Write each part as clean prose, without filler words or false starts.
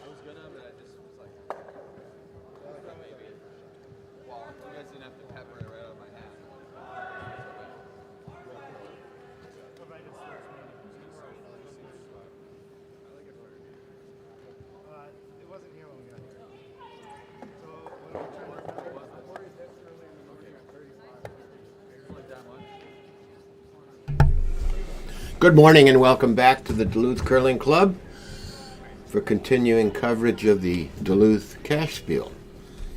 was gonna, but I just was like, maybe. Well, you guys didn't have to pepper it right out of my hand. It wasn't here when we got here. So when we turned Good morning and welcome back to the Duluth Curling Club for continuing coverage of the Duluth Cash Spiel.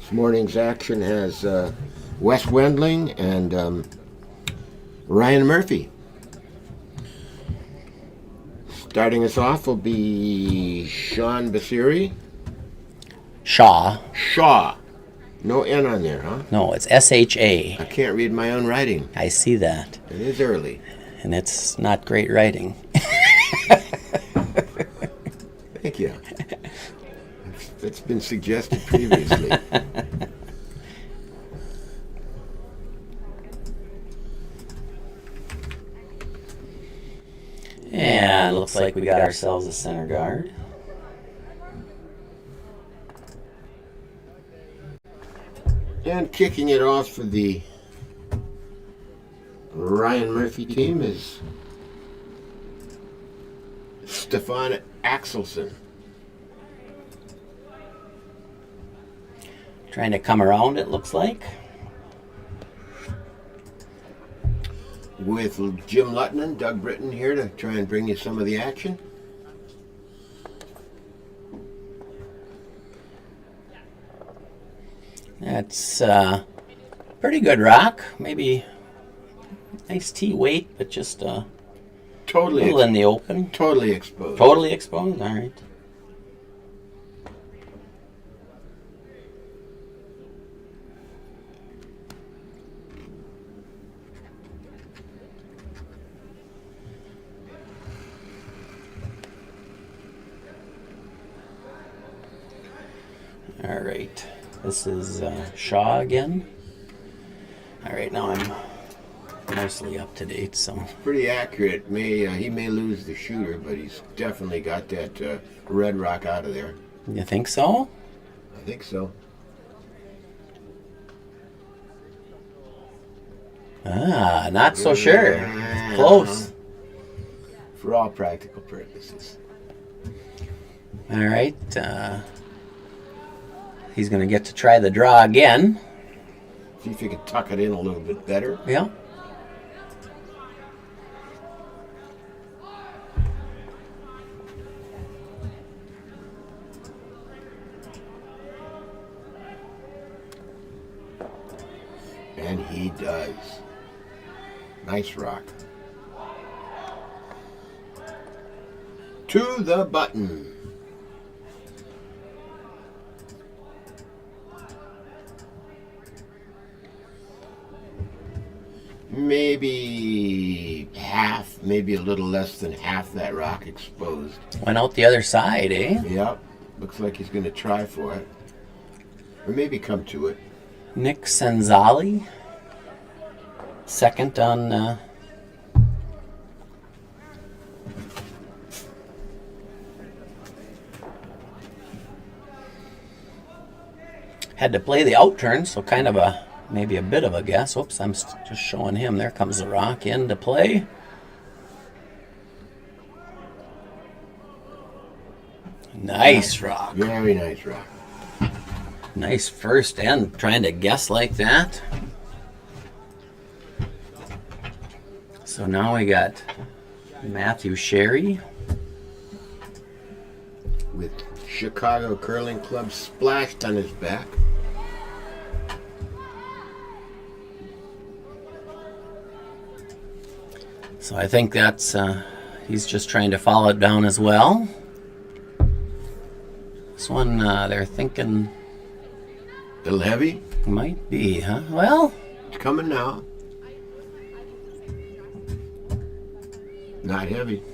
This morning's action has Wes Wendling and Ryan Murphy. Starting us off will be Sean Basiri. Shaw. No N on there, huh? No, it's S-H-A. I can't read my own writing. I see that. It is early. And it's not great writing. Thank you. That's been suggested previously. And looks like we got ourselves a center guard. And kicking it off for the Ryan Murphy team is Stefan Axelson. Trying to come around, it looks like. With Jim Lutton and Doug Britton here to try and bring you some of the action. That's pretty good rock. Maybe nice tee weight, but just a little in the open. Totally exposed. Totally exposed? All right. All right. This is Shaw again. All right, now I'm mostly up to date, so. Pretty accurate. He may lose the shooter, but he's definitely got that red rock out of there. You think so? I think so. Ah, not so sure. Close. For all practical purposes. All right. He's going to get to try the draw again. See if you can tuck it in a little bit better. Yeah. And he does. Nice rock. To the button. Maybe half, maybe a little less than half that rock exposed. Went out the other side, eh? Yep. Looks like he's going to try for it. Or maybe come to it. Nick Senzali. Second on... Had to play the out turn, so kind of maybe a bit of a guess. Oops, I'm just showing him. There comes the rock into play. Nice rock. Very nice rock. Nice first end, trying to guess like that. So now we got Matthew Sherry. With Chicago Curling Club splashed on his back. So I think that's, he's just trying to follow it down as well. This one, they're thinking... A little heavy? Might be, huh? Well... It's coming now. Not heavy.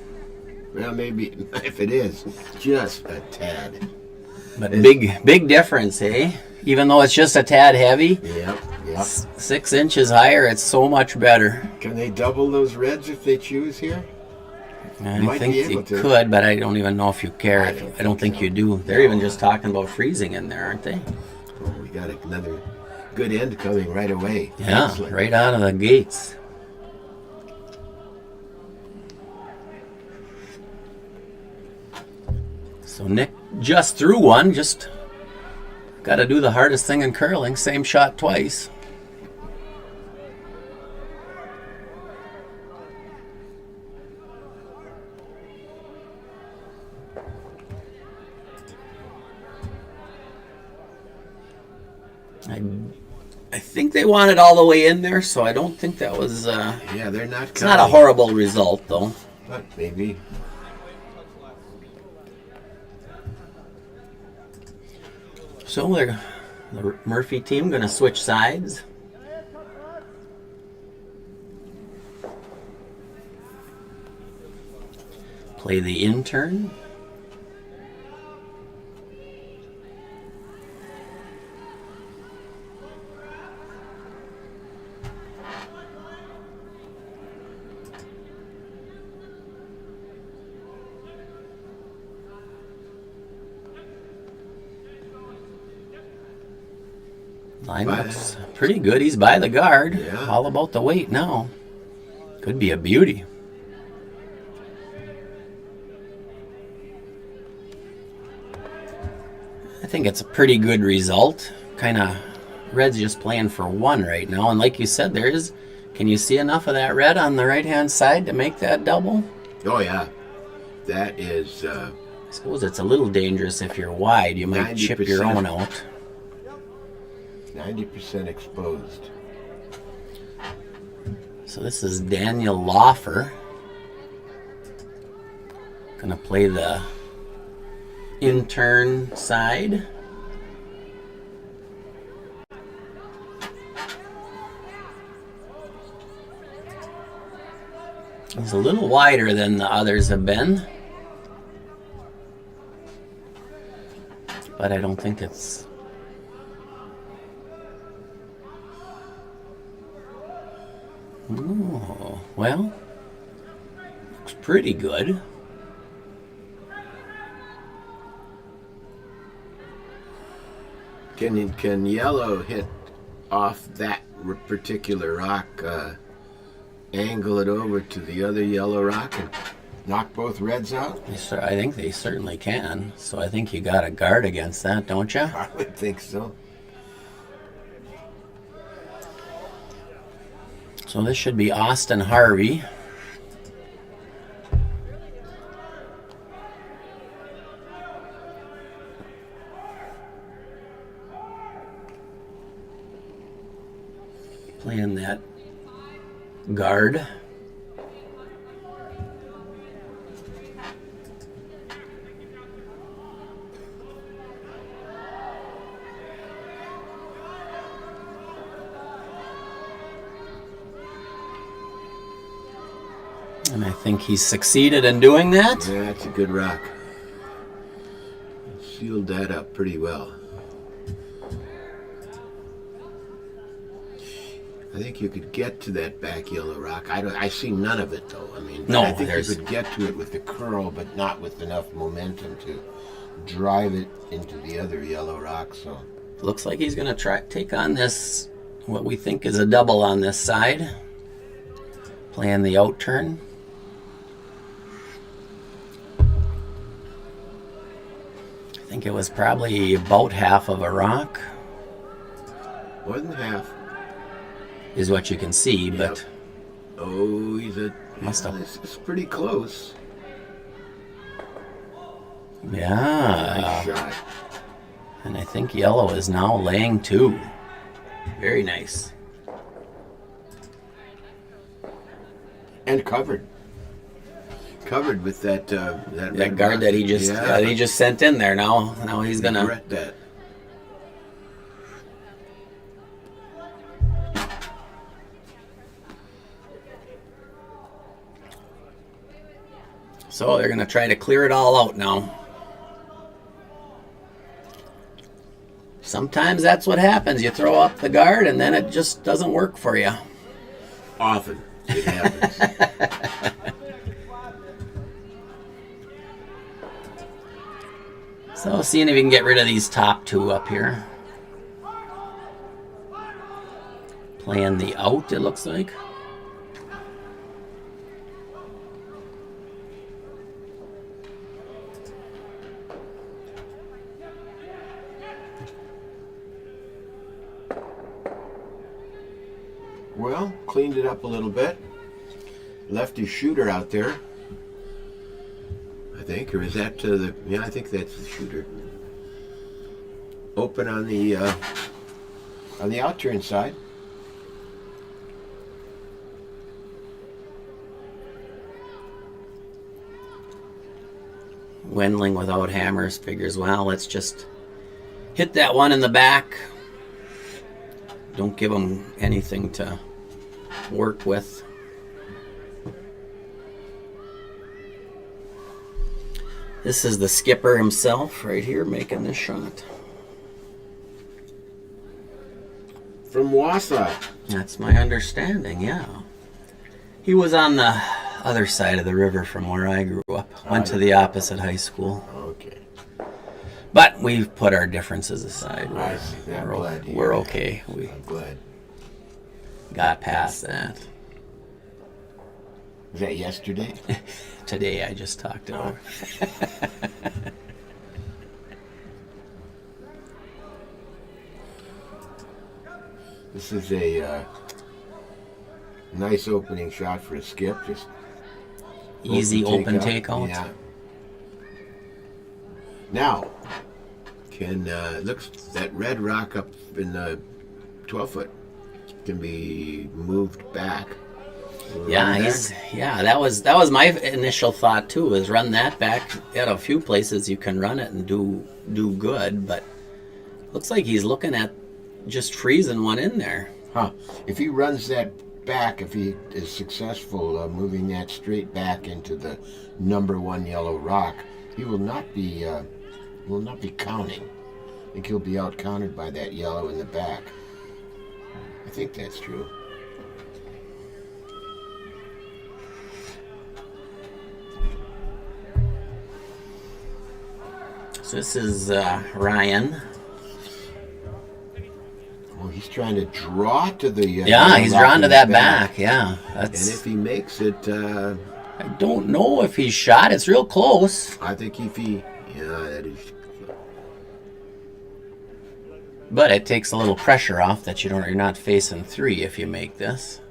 Well, maybe, if it is, just a tad. But big difference, eh? Even though it's just a tad heavy. Yep. 6 inches higher, it's so much better. Can they double those reds if they choose here? I might think be able you to. could, but I don't even know if you care. I don't think so. you do. They're even just talking about freezing in there, aren't they? Oh, we got another good end coming right away. Yeah, Excellent. right out of the gates. So Nick just threw one. Just got to do the hardest thing in curling. Same shot twice. I think they wanted all the way in there, so I don't think that was... yeah, they're not. It's not a horrible result, though. But maybe. So the Murphy team going to switch sides. Play the intern. Line looks pretty good. He's by the guard. Yeah. All about the weight now. Could be a beauty. I think it's a pretty good result. Kind of, red's just playing for one right now. And like you said, there is, can you see enough of that red on the right-hand side to make that double? Oh, yeah. That is... I suppose it's a little dangerous if you're wide. You might chip your own out. 90% exposed. So this is Daniel Loffer. Gonna play the intern side. He's a little wider than the others have been. But I don't think it's... Oh, well, looks pretty good. Can yellow hit off that particular rock, angle it over to the other yellow rock and knock both reds out? I think they certainly can. So I think you got to guard against that, don't you? I would think so. So this should be Austin Harvey. Playing that guard. And I think he's succeeded in doing that. Yeah, that's a good rock. Sealed that up pretty well. I think you could get to that back yellow rock. I see none of it though. I mean, no, I think you could get to it with the curl, but not with enough momentum to drive it into the other yellow rock. So looks like he's going to take on this, what we think is a double on this side. Playing the out turn. I think it was probably about half of a rock. More than half. Is what you can see, Yep. but... Oh, Must have. This is pretty close. Yeah. Nice shot. And I think yellow is now laying two. Very nice. And covered. Covered with that That guard that he just sent in there. Now he's gonna regret that. So they're gonna try to clear it all out now. Sometimes that's what happens. You throw up the guard and then it just doesn't work for you. Often it happens. So seeing if we can get rid of these top two up here. Playing the out, it looks like. Well, cleaned it up a little bit. Left his shooter out there, I think, or is that the? Yeah, I think that's the shooter. Open on the out turn side. Wendling without hammers figures, well, let's just hit that one in the back. Don't give him anything to work with. This is the skipper himself right here making this shot. From Wausau. That's my understanding, yeah. He was on the other side of the river from where I grew up. Went to the opposite high school. Okay. But we've put our differences aside. I see. I'm glad to hear We're that. okay. We I'm glad. got past that. Was that yesterday? Today I just talked it over. This is a nice opening shot for a skip. Just Easy open takeout. Yeah. Now, looks that red rock up in the 12-foot can be moved back. Yeah, that was my initial thought too, is run that back. At a few places you can run it and do good, but looks like he's looking at just freezing one in there. Huh. If he runs that back, if he is successful moving that straight back into the number 1 yellow rock, he will not be counting. I think he'll be out counted by that yellow in the back. I think that's true. So this is Ryan. Well, he's trying to draw to the He's rock drawn in to the that back. Yeah, And if he makes it, I don't know if he's shot. It's real close. I think that is. But it takes a little pressure off that you're not facing 3 if you make this.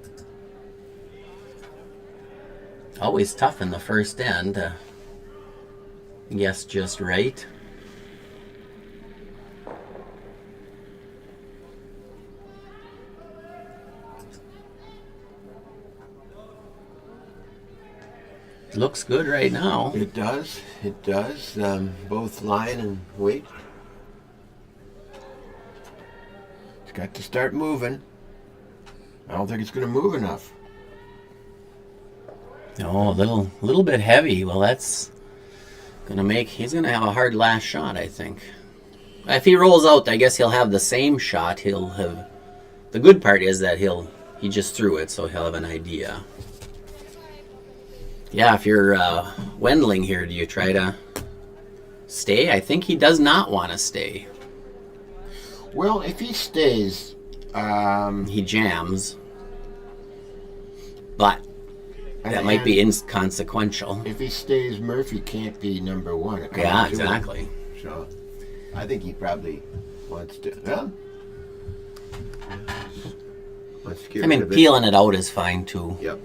Always tough in the first end to guess just right. Looks good right now. It does. It does. Both line and weight. It's got to start moving. I don't think it's going to move enough. Oh, a little bit heavy. Well, that's he's gonna have a hard last shot, I think. If he rolls out, I guess he'll have the same shot. The good part is that he just threw it, so he'll have an idea. Yeah, if you're Wendling here, do you try to stay? I think he does not want to stay. Well, if he stays, He jams. But that might be inconsequential. If he stays, Murphy can't be number 1. Yeah, exactly. So, I think he probably wants to. Well, let's get I mean, rid of it. peeling it out is fine too. Yep.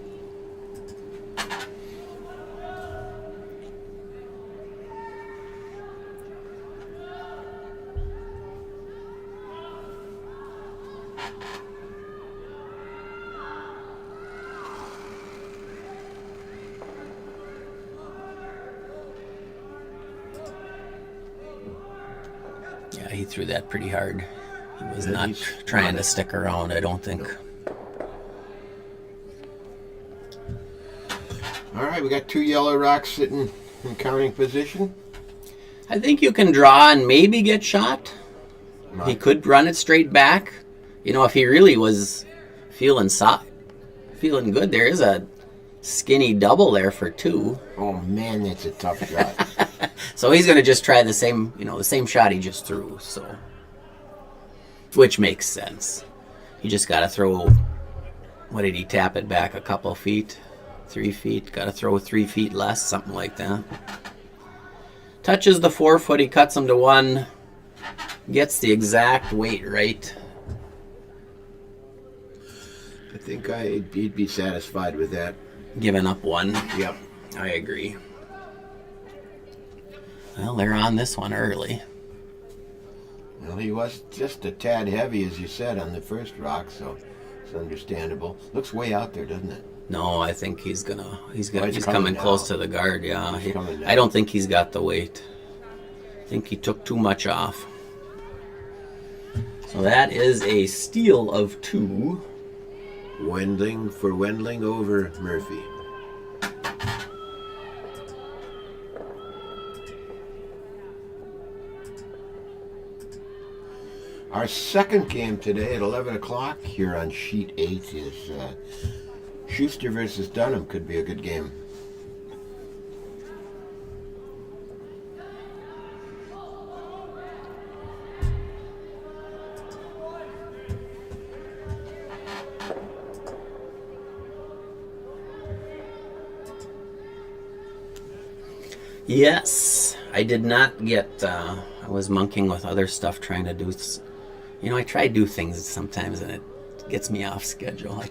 Yeah, he threw that pretty hard. He was Yeah, not he's trying not to stick around, I don't think. All right, we got 2 yellow rocks sitting in counting position. I think you can draw and maybe get shot. He could run it straight back. You know, if he really was feeling good, there is skinny double there for 2. Oh man, that's a tough shot. So he's going to just try the same, the same shot he just threw. So, which makes sense. You just got to throw. What did he tap it back? A couple feet, 3 feet. Got to throw 3 feet less, something like that. Touches the 4-foot. He cuts him to 1. Gets the exact weight right. I think he'd be satisfied with that. Giving up 1. Yep. I agree. Well, they're on this one early. Well, he was just a tad heavy, as you said, on the first rock, so it's understandable. Looks way out there, doesn't it? No, I think he's coming coming close down. to the guard. Yeah, Coming down. I don't think he's got the weight. I think he took too much off. So that is a steal of 2. Wendling over Murphy. Our second game today at 11 o'clock here on sheet 8 is Schuster versus Dunham. Could be a good game. Yes, I did not get. I was monkeying with other stuff trying to do. I try to do things sometimes and it gets me off schedule. I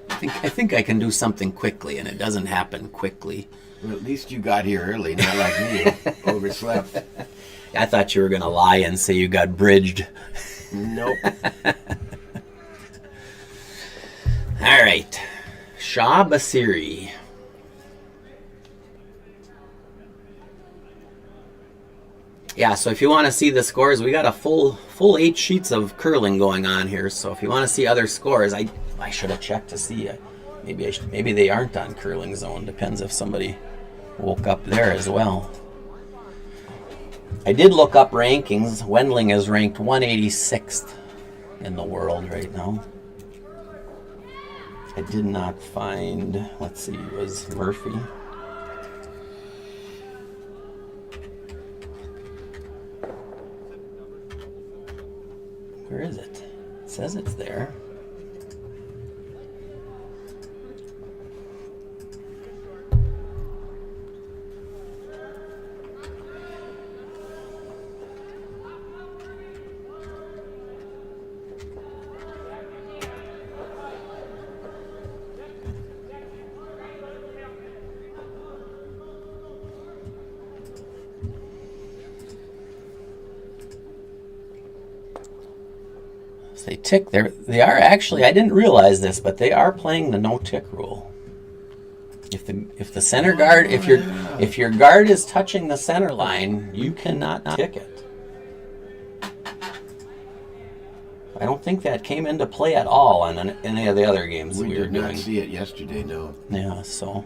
think I can do something quickly and it doesn't happen quickly. Well, at least you got here early, not like me, overslept. I thought you were going to lie and say you got bridged. Nope. All right. Shah Basiri. Yeah, so if you want to see the scores, we got a full 8 sheets of curling going on here. So if you want to see other scores, I should have checked to see. Maybe they aren't on Curling Zone. Depends if somebody woke up there as well. I did look up rankings. Wendling is ranked 186th in the world right now. I did not find, let's see, it was Murphy. Where is it? It says it's there. They tick there. They are actually, I didn't realize this, but they are playing the no tick rule. If the center guard, if your guard is touching the center line, you cannot not tick it. I don't think that came into play at all on any of the other games we were doing. We did not see it yesterday, no. Yeah, so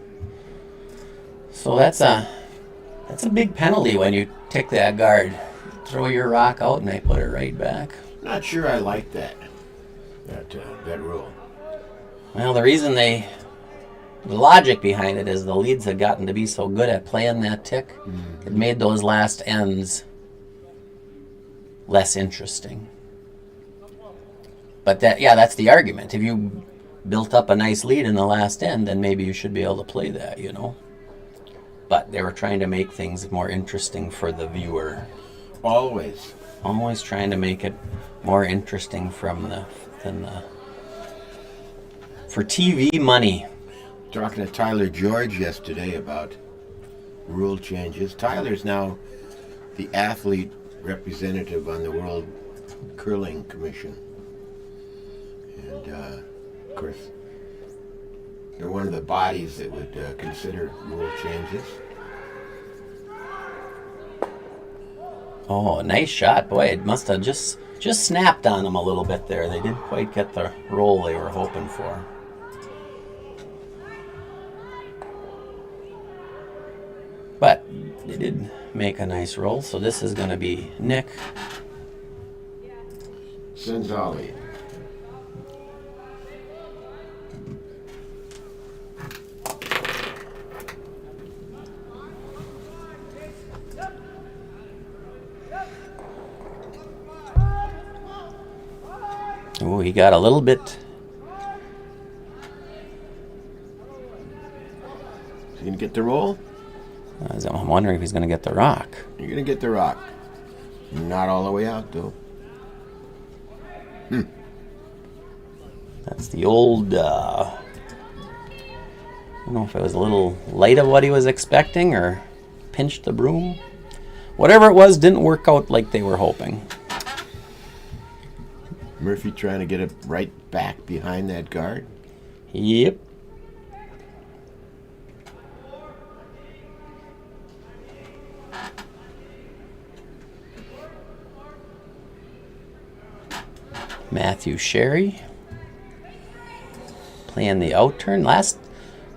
that's a big penalty when you tick that guard. Throw your rock out and they put it right back. Not sure I like that rule. Well, the logic behind it is the leads had gotten to be so good at playing that tick, it made those last ends less interesting. But that's the argument. If you built up a nice lead in the last end, then maybe you should be able to play that, But they were trying to make things more interesting for the viewer. Always trying to make it more interesting for TV money. Talking to Tyler George yesterday about rule changes. Tyler's now the athlete representative on the World Curling Commission. And, of course, they're one of the bodies that would consider rule changes. Oh, nice shot. Boy, it must have just snapped on them a little bit there. They didn't quite get the roll they were hoping for. But they did make a nice roll, so this is going to be Nick. Senzali. Oh, he got a little bit. Is he gonna get the roll? I'm wondering if he's going to get the rock. You're gonna get the rock. Not all the way out though. That's the old. I don't know if it was a little light of what he was expecting or pinched the broom. Whatever it was, didn't work out like they were hoping. Murphy trying to get it right back behind that guard. Yep. Matthew Sherry playing the out turn.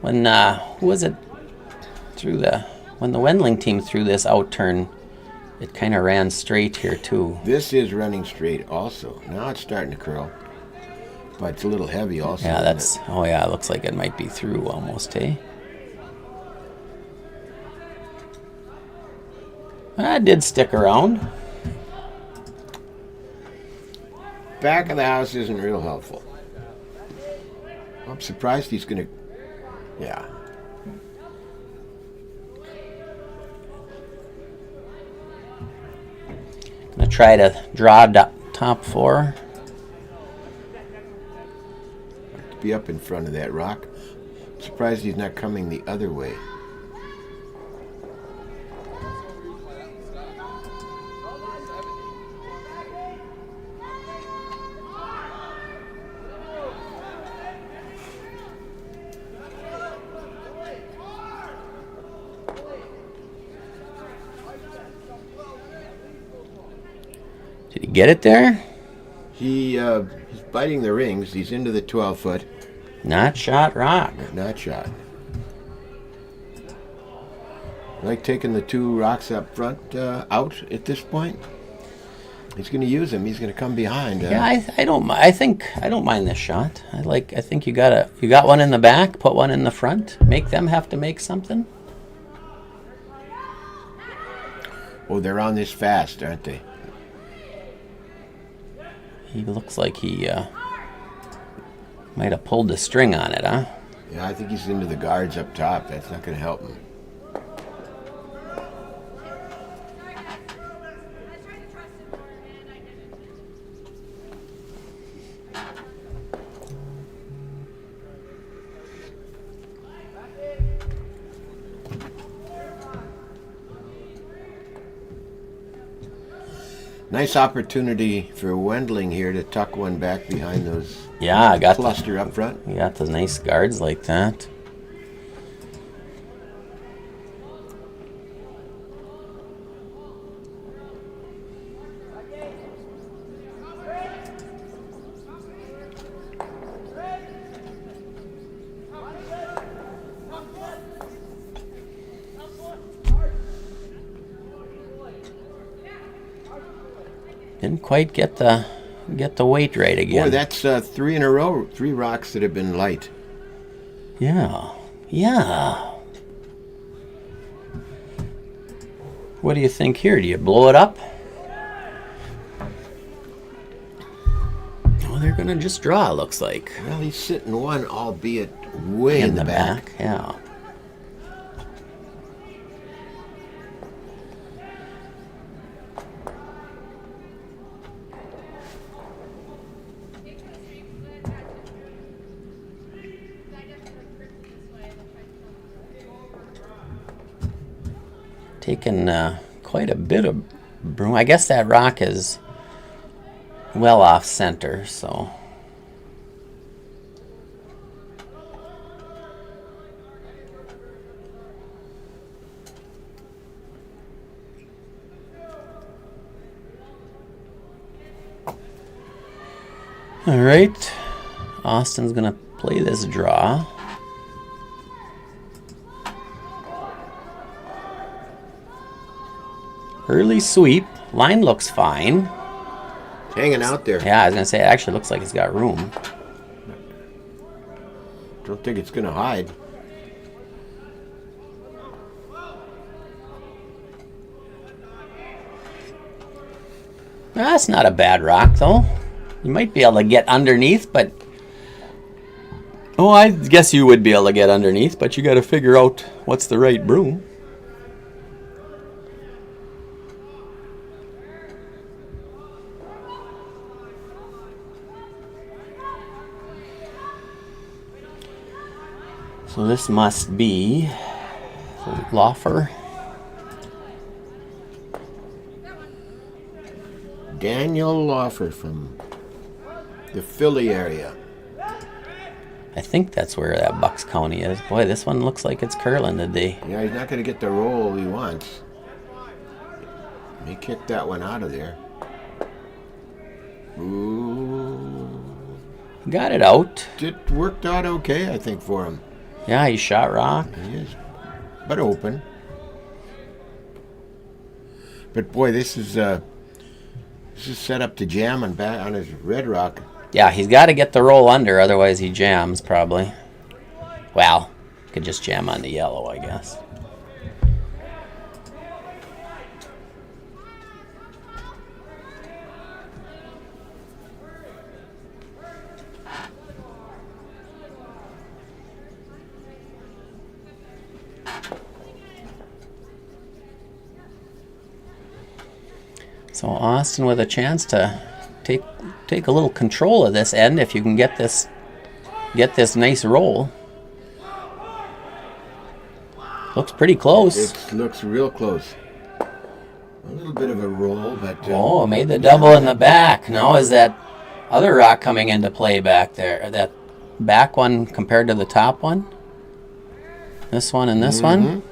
When who was it when the Wendling team threw this out turn, it kind of ran straight here too. This is running straight also. Now it's starting to curl, but it's a little heavy also. Yeah, it looks like it might be through almost, eh? That did stick around. Back of the house isn't real helpful. I'm surprised he's gonna. Yeah. Gonna try to draw top four. To be up in front of that rock. Surprised he's not coming the other way. Did he get it there? He's biting the rings. He's into the 12-foot. Not shot rock. Not shot. Like taking the two rocks up front out at this point. He's going to use them. He's going to come behind. Yeah, I don't. I don't mind this shot. I think you got one in the back. Put one in the front. Make them have to make something. Oh, they're on this fast, aren't they? He looks like he might have pulled the string on it, huh? Yeah, I think he's into the guards up top. That's not going to help him. Nice opportunity for Wendling here to tuck one back behind those. Yeah, I got cluster up front. You got the nice guards like that. Didn't quite get the weight right again. Boy, that's three in a row. 3 rocks that have been light. Yeah. What do you think here? Do you blow it up? Oh, they're gonna just draw. It looks like. Well, he's sitting one, albeit way in the back. Yeah. Taken quite a bit of broom. I guess that rock is well off center, so. All right, Austin's gonna play this draw. Early sweep. Line looks fine. It's hanging out there. Yeah, I was going to say, it actually looks like it's got room. Don't think it's going to hide. That's not a bad rock, though. You might be able to get underneath, but... Oh, I guess you would be able to get underneath, but you got to figure out what's the right broom. So this must be Laufer. Daniel Laufer from the Philly area. I think that's where that Bucks County is. Boy, this one looks like it's curling today. Yeah, he's not going to get the roll he wants. He kicked that one out of there. Ooh. Got it out. It worked out okay, I think, for him. Yeah, he shot rock. He is, but open. But boy, this is set up to jam on his red rock. Yeah, he's got to get the roll under, otherwise he jams probably. Well, could just jam on the yellow, I guess. So Austin with a chance to take a little control of this end if you can get this nice roll. Looks pretty close. It looks real close. A little bit of a roll, but oh, made the double in the back. Now is that other rock coming into play back there? That back one compared to the top one? This one and this one?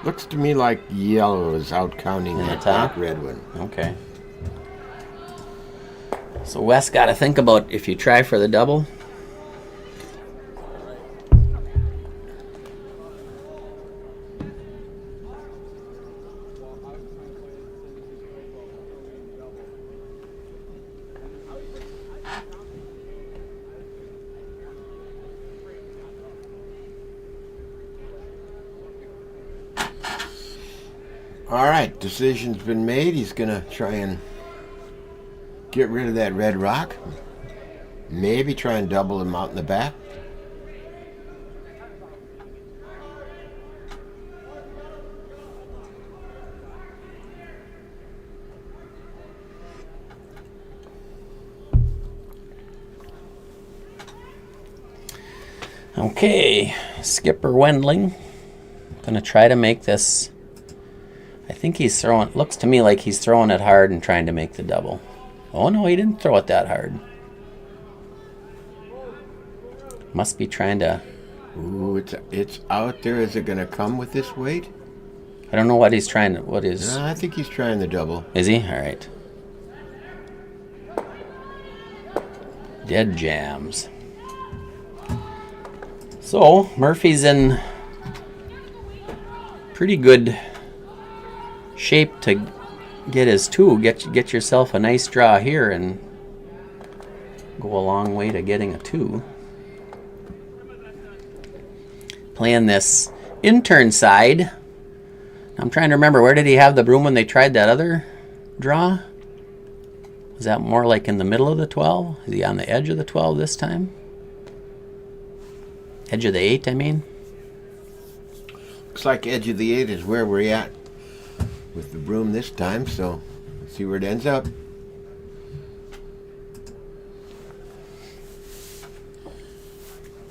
Looks to me like yellow is out counting In the that top? back red one. Okay. So Wes got to think about if you try for the double. All right, decision's been made. He's going to try and get rid of that red rock. Maybe try and double him out in the back. Okay, Skipper Wendling. Gonna try to make this. I think he's throwing. Looks to me like he's throwing it hard and trying to make the double. Oh no, he didn't throw it that hard. Must be trying to. Ooh, it's out there. Is it going to come with this weight? I don't know what he's trying to. What is? I think he's trying the double. Is he? All right. Dead jams. So Murphy's in pretty good shape to get his two. Get yourself a nice draw here and go a long way to getting a two. Playing this intern side. I'm trying to remember, where did he have the broom when they tried that other draw? Was that more like in the middle of the 12? Is he on the edge of the 12 this time? Edge of the 8, I mean? Looks like edge of the 8 is where we're at with the broom this time, so let's see where it ends up.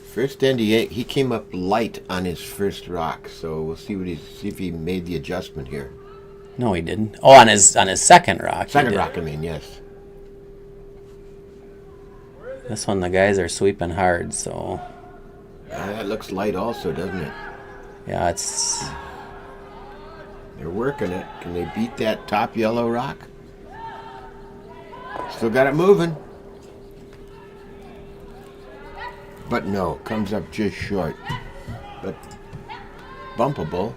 First end, he came up light on his first rock, so we'll see if he made the adjustment here. No, he didn't. Oh, on his second rock. Second rock, I mean, yes. This one, the guys are sweeping hard, so That looks light also, doesn't it? yeah, it's. They're working it. Can they beat that top yellow rock? Still got it moving. But no, comes up just short. But bumpable.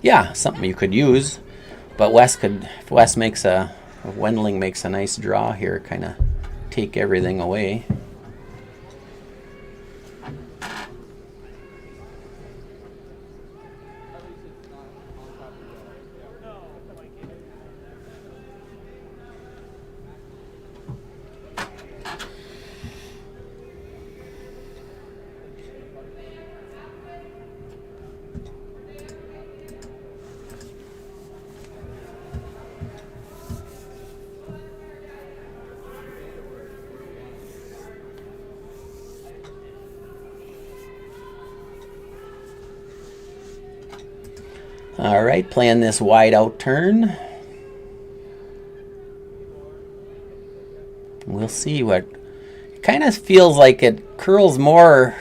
Yeah, something you could use. But if Wes makes if Wendling makes a nice draw here, kind of take everything away. All right, playing this wide out turn. We'll see what... It kind of feels like it curls more,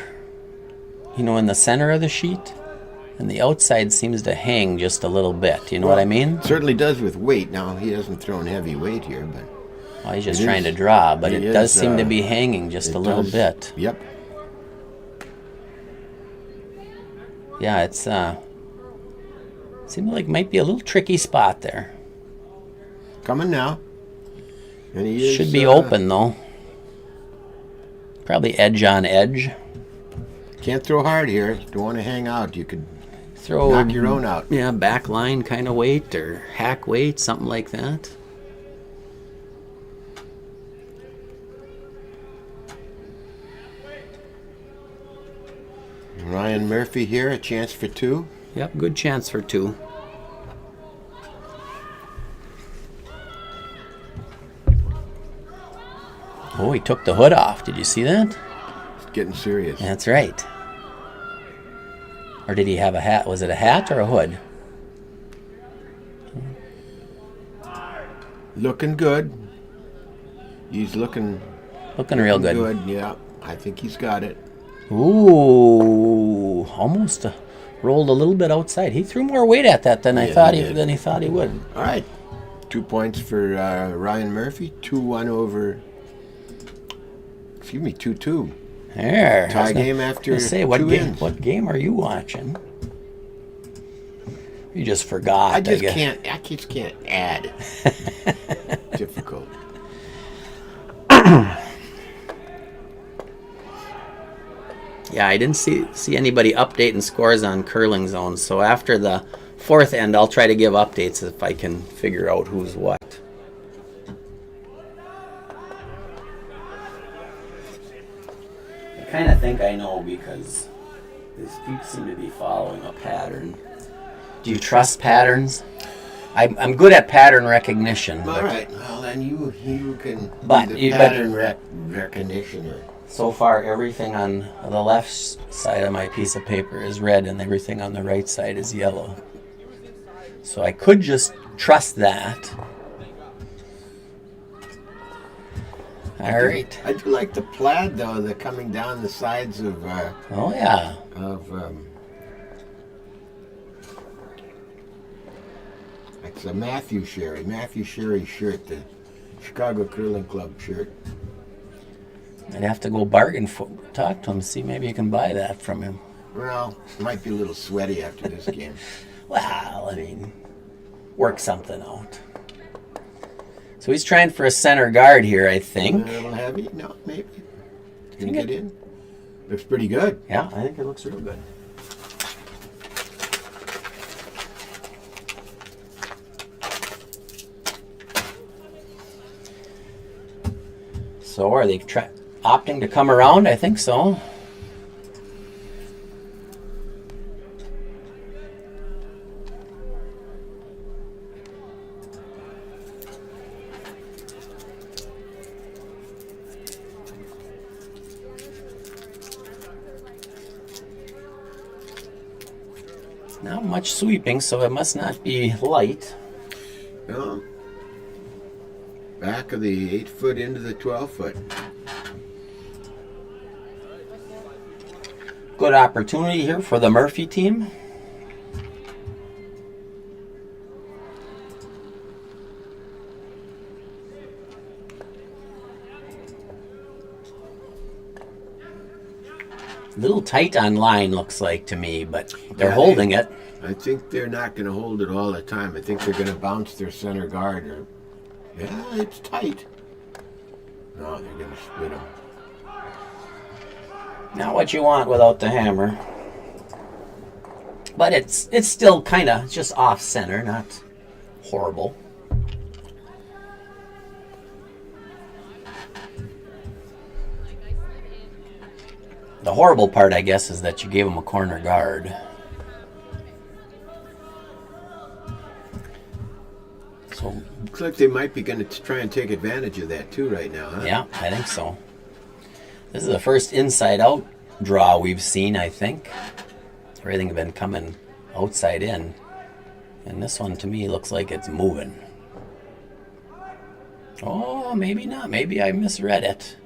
you know, in the center of the sheet. And the outside seems to hang just a little bit. You know what I mean? Certainly does with weight. Now, he hasn't thrown heavy weight here, but... Well, he's just trying to draw, but it does seem to be hanging just a little bit. Yep. Yeah, it's... seems like it might be a little tricky spot there. Coming now. And he is, should be open, though. Probably edge on edge. Can't throw hard here. Don't want to hang out. You could throw knock your own out. Yeah, back line kind of weight or hack weight, something like that. Ryan Murphy here, a chance for 2. Yep, good chance for 2. Oh, he took the hood off. Did you see that? It's getting serious. That's right. Or did he have a hat? Was it a hat or a hood? Looking good. He's looking real good. Yeah, I think he's got it. Ooh, almost rolled a little bit outside. He threw more weight at that than he thought he would. All right, 2 points for Ryan Murphy. 2-1 over. Excuse me, 2-2. There. Tie game after say, what game are you watching? You just forgot. I just can't add. Difficult. Yeah, I didn't see anybody updating scores on curling zones. So after the 4th end, I'll try to give updates if I can figure out who's what. I kind of think I know because these people seem to be following a pattern. Do you trust patterns? I'm good at pattern recognition. All right. Well, then you can But be the you- pattern recognitioner. So far, everything on the left side of my piece of paper is red and everything on the right side is yellow. So I could just trust that. All right. I do like the plaid though. They're coming down the sides of. Oh, yeah. It's a Matthew Sherry shirt, the Chicago Curling Club shirt. I'd have to go talk to him, see maybe you can buy that from him. Well, it might be a little sweaty after this game. Well, I mean, work something out. So he's trying for a center guard here, I think. A little heavy? No, maybe. Can you get in? Looks pretty good. Yeah, I think it looks real good. So are they opting to come around? I think so. Not much sweeping, so it must not be light. No. Back of the 8-foot into the 12-foot. Good opportunity here for the Murphy team. A little tight on line, looks like to me, but they're holding it. I think they're not going to hold it all the time. I think they're going to bounce their center guard. Yeah, it's tight. No, they're going to split them. Not what you want without the hammer. But it's still kind of just off center, not horrible. The horrible part, I guess, is that you gave him a corner guard. So looks like they might be going to try and take advantage of that too right now, huh? Yeah, I think so. This is the first inside-out draw we've seen, I think. Everything has been coming outside in. And this one to me looks like it's moving. Oh, maybe not. Maybe I misread it.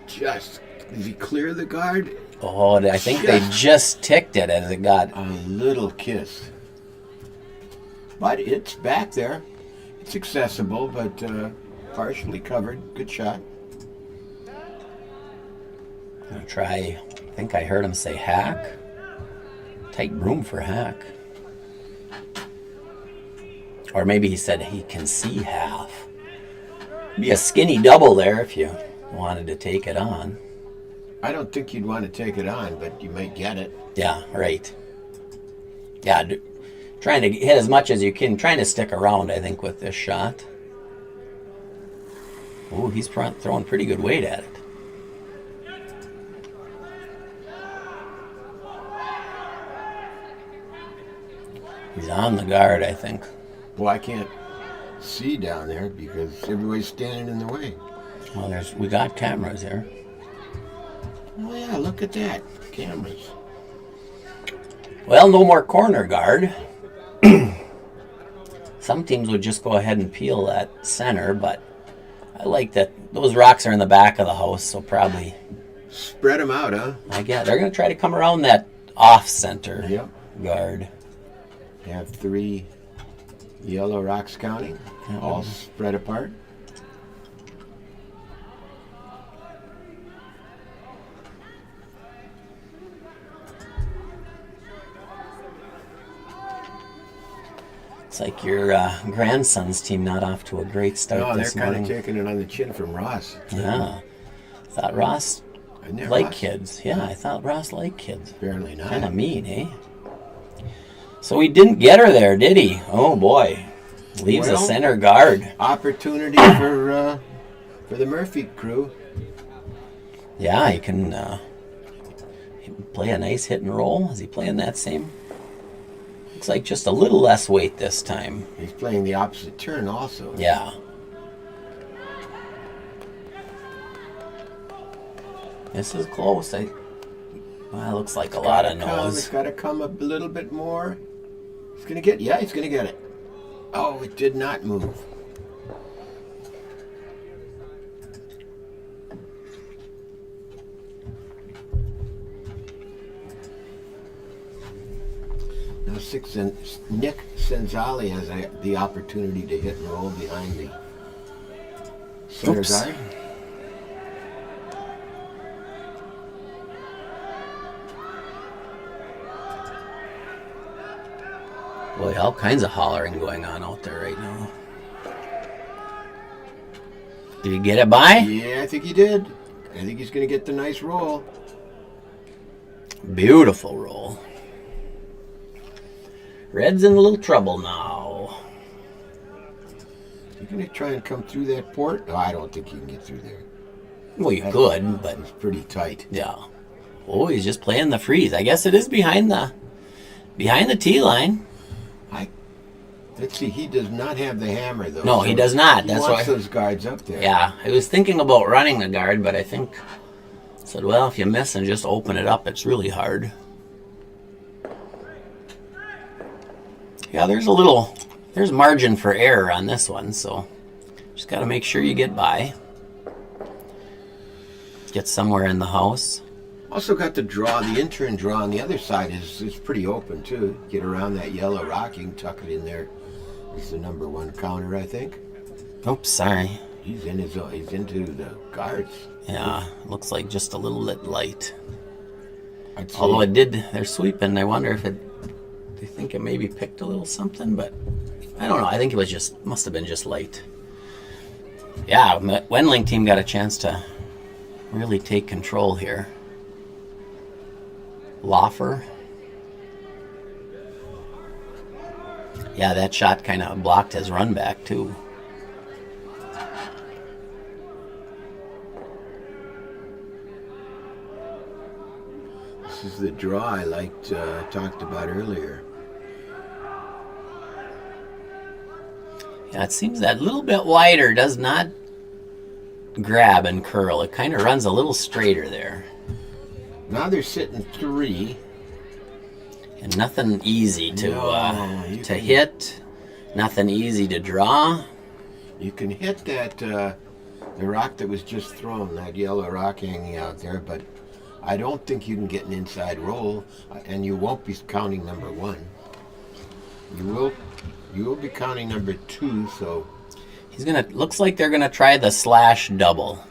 Just, did he clear the guard? Oh, I think they just ticked it as it got... A little kiss. But it's back there. It's accessible, but partially covered. Good shot. I'm going to try, I think I heard him say hack. Tight broom for hack. Or maybe he said he can see half. Be a skinny double there if you wanted to take it on. I don't think you'd want to take it on, but you might get it. Yeah, right. Yeah, trying to hit as much as you can. Trying to stick around, I think, with this shot. Ooh, he's throwing pretty good weight at it. He's on the guard, I think. Well, I can't see down there because everybody's standing in the way. Well, we got cameras here. Oh, yeah, look at that. Cameras. Well, no more corner guard. Some teams would just go ahead and peel that center, but I like that those rocks are in the back of the house, so probably... Spread them out, huh? I guess they're going to try to come around that off-center guard. You have 3 yellow rocks counting, all spread apart. It's like your grandson's team not off to a great start this they're kind morning. of taking it on the chin from Ross. Yeah. Thought Ross liked kids. Yeah, I thought Ross liked kids. Apparently not. Kind of mean, eh? So he didn't get her there, did he? Oh, boy. Leaves a center guard. Opportunity for the Murphy crew. Yeah, he can play a nice hit and roll. Is he playing that same? Looks like just a little less weight this time. He's playing the opposite turn also. Yeah. This is close. Well, it looks like a lot of nose. It's got to come a little bit more. He's going to get, he's going to get it. Oh, it did not move. Now Nick Senzali has the opportunity to hit and roll behind the center guard. Boy, all kinds of hollering going on out there right now. Did he get it by? Yeah, I think he did. I think he's going to get the nice roll. Beautiful roll. Red's in a little trouble now. You going to try and come through that port? No, I don't think you can get through there. Well, you could, but it's pretty tight. Yeah. Oh, he's just playing the freeze. I guess it is behind the tee line. Let's see. He does not have the hammer though. No, he does not. That's why those guards up there. Yeah, I was thinking about running the guard, but I said, well, if you miss and just open it up, it's really hard. Yeah, there's margin for error on this one, so just got to make sure you get by. Get somewhere in the house. Also got the draw, the in-turn draw on the other side is pretty open too. Get around that yellow rock, you can tuck it in there. It's the number 1 counter, I think. Oops, sorry. He's into the guards. Yeah, looks like just a little bit light. Although they're sweeping. I wonder if they think it maybe picked a little something, but I don't know. I think it must have been just light. Yeah, Wendling team got a chance to really take control here. Loffer. Yeah, that shot kind of blocked his run back too. This is the draw I talked about earlier. Yeah, it seems that little bit wider does not grab and curl. It kind of runs a little straighter there. Now they're sitting 3. And nothing easy to can- hit. Nothing easy to draw. You can hit that the rock that was just thrown, that yellow rock hanging out there, but I don't think you can get an inside roll, and you won't be counting number 1. You will be counting number 2, so Looks like they're gonna try the slash double.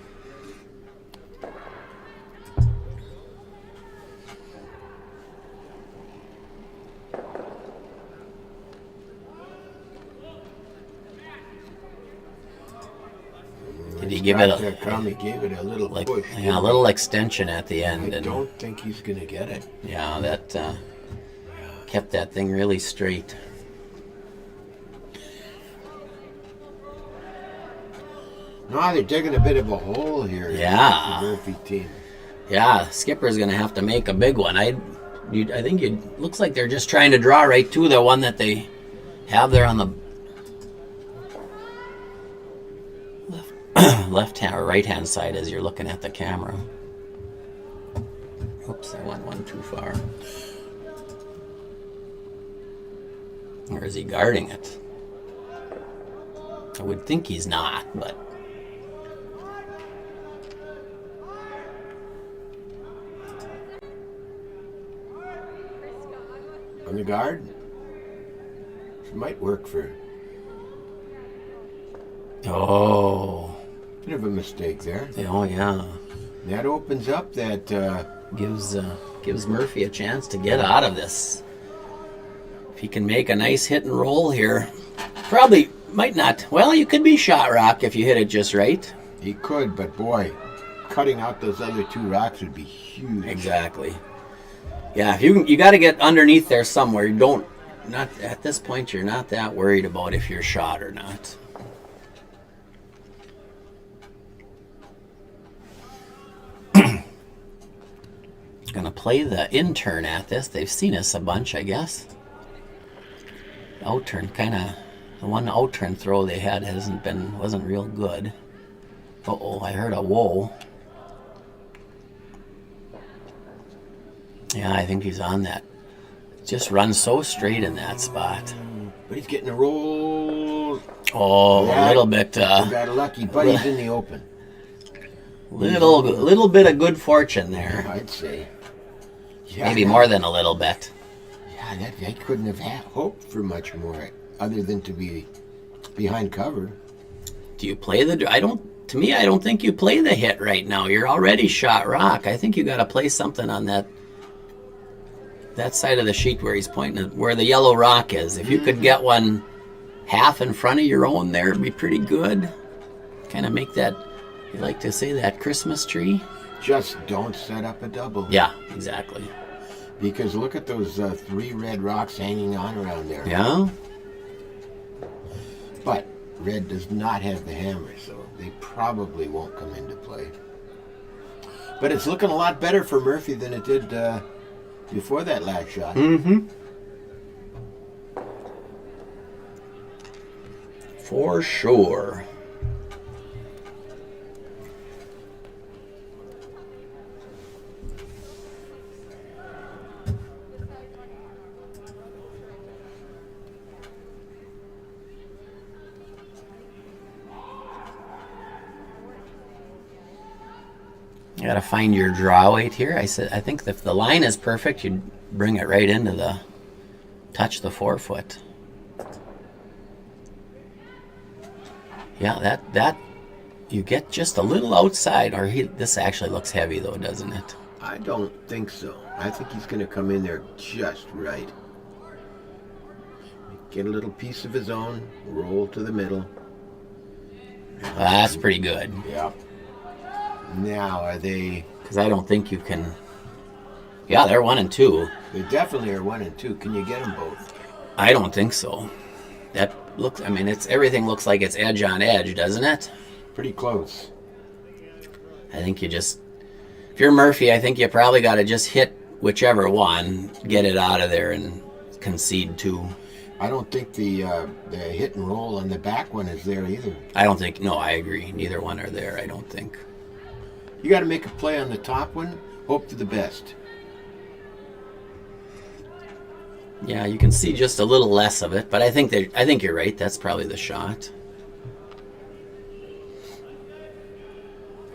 Did he give it he gave it a little push. a little extension at the end? I And don't think he's going to get it. yeah, that kept that thing really straight. No, they're digging a bit of a hole here. Yeah. The Murphy team. Yeah, Skipper's gonna have to make a big one. I think it looks like they're just trying to draw right to the one that they have there on the left hand or right hand side as you're looking at the camera. Oops, I went one too far. Or is he guarding it? I would think he's not, but On the guard. It might work for oh, bit of a mistake there. oh yeah. That opens up that Gives Murphy a chance to get out of this. If he can make a nice hit and roll here, probably might not. Well, you could be shot rock if you hit it just right. he could, but boy, cutting out those other 2 rocks would be huge. Exactly. Yeah, if you got to get underneath there somewhere. Not at this point. You're not that worried about if you're shot or not. Gonna play the intern at this. They've seen us a bunch, I guess. Out turn, the one out turn throw they had wasn't real good. Uh-oh, I heard a whoa. Yeah, I think he's on that. Just runs so straight in that spot. But he's getting a roll. Oh, Yeah. a little bit. He got lucky, but he's in the open. Little bit of good fortune there. I'd say. Yeah, Maybe more than a little bit. Yeah, they couldn't have hoped for much more other than to be behind cover. Do you play I don't think you play the hit right now. You're already shot rock. I think you got to play something on that side of the sheet where he's pointing at, where the yellow rock is. If you could get one half in front of your own there, it'd be pretty good. Kind of make that, you like to say, that Christmas tree. Just don't set up a double. Yeah, exactly. Because look at those 3 red rocks hanging on around there. Yeah. But red does not have the hammer, so they probably won't come into play. But it's looking a lot better for Murphy than it did before that last shot. Mm-hmm. For sure. You gotta find your draw weight here. I think if the line is perfect, you'd bring it right into touch the 4-foot. Yeah, that you get just a little outside, this actually looks heavy though, doesn't it? I don't think so. I think he's going to come in there just right. Get a little piece of his own, roll to the middle. Well, that's pretty good. Yep. Now, are they... Because I don't think you can... Yeah, they're 1 and 2. They definitely are 1 and 2. Can you get them both? I don't think so. That looks... I mean, everything looks like it's edge on edge, doesn't it? Pretty close. I think you just... If you're Murphy, I think you probably got to just hit whichever one, get it out of there, and concede 2. I don't think the hit and roll on the back one is there either. I don't think... No, I agree. Neither one are there, I don't think. You got to make a play on the top one. Hope for the best. Yeah, you can see just a little less of it, but I think you're right. That's probably the shot.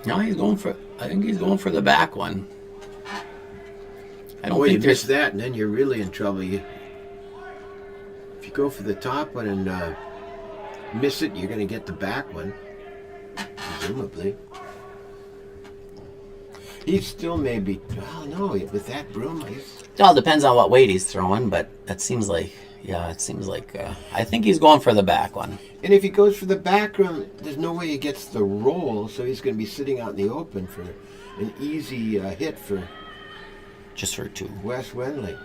No, I think he's going for the back one. I don't think you miss that, and then you're really in trouble. If you go for the top one and miss it, you're going to get the back one, presumably. He still may be. Well, no, with that broom, It all depends on what weight he's throwing, but it seems like I think he's going for the back one. And if he goes for the back room, there's no way he gets the roll, so he's going to be sitting out in the open for an easy hit for Just for two. Wes Wendling.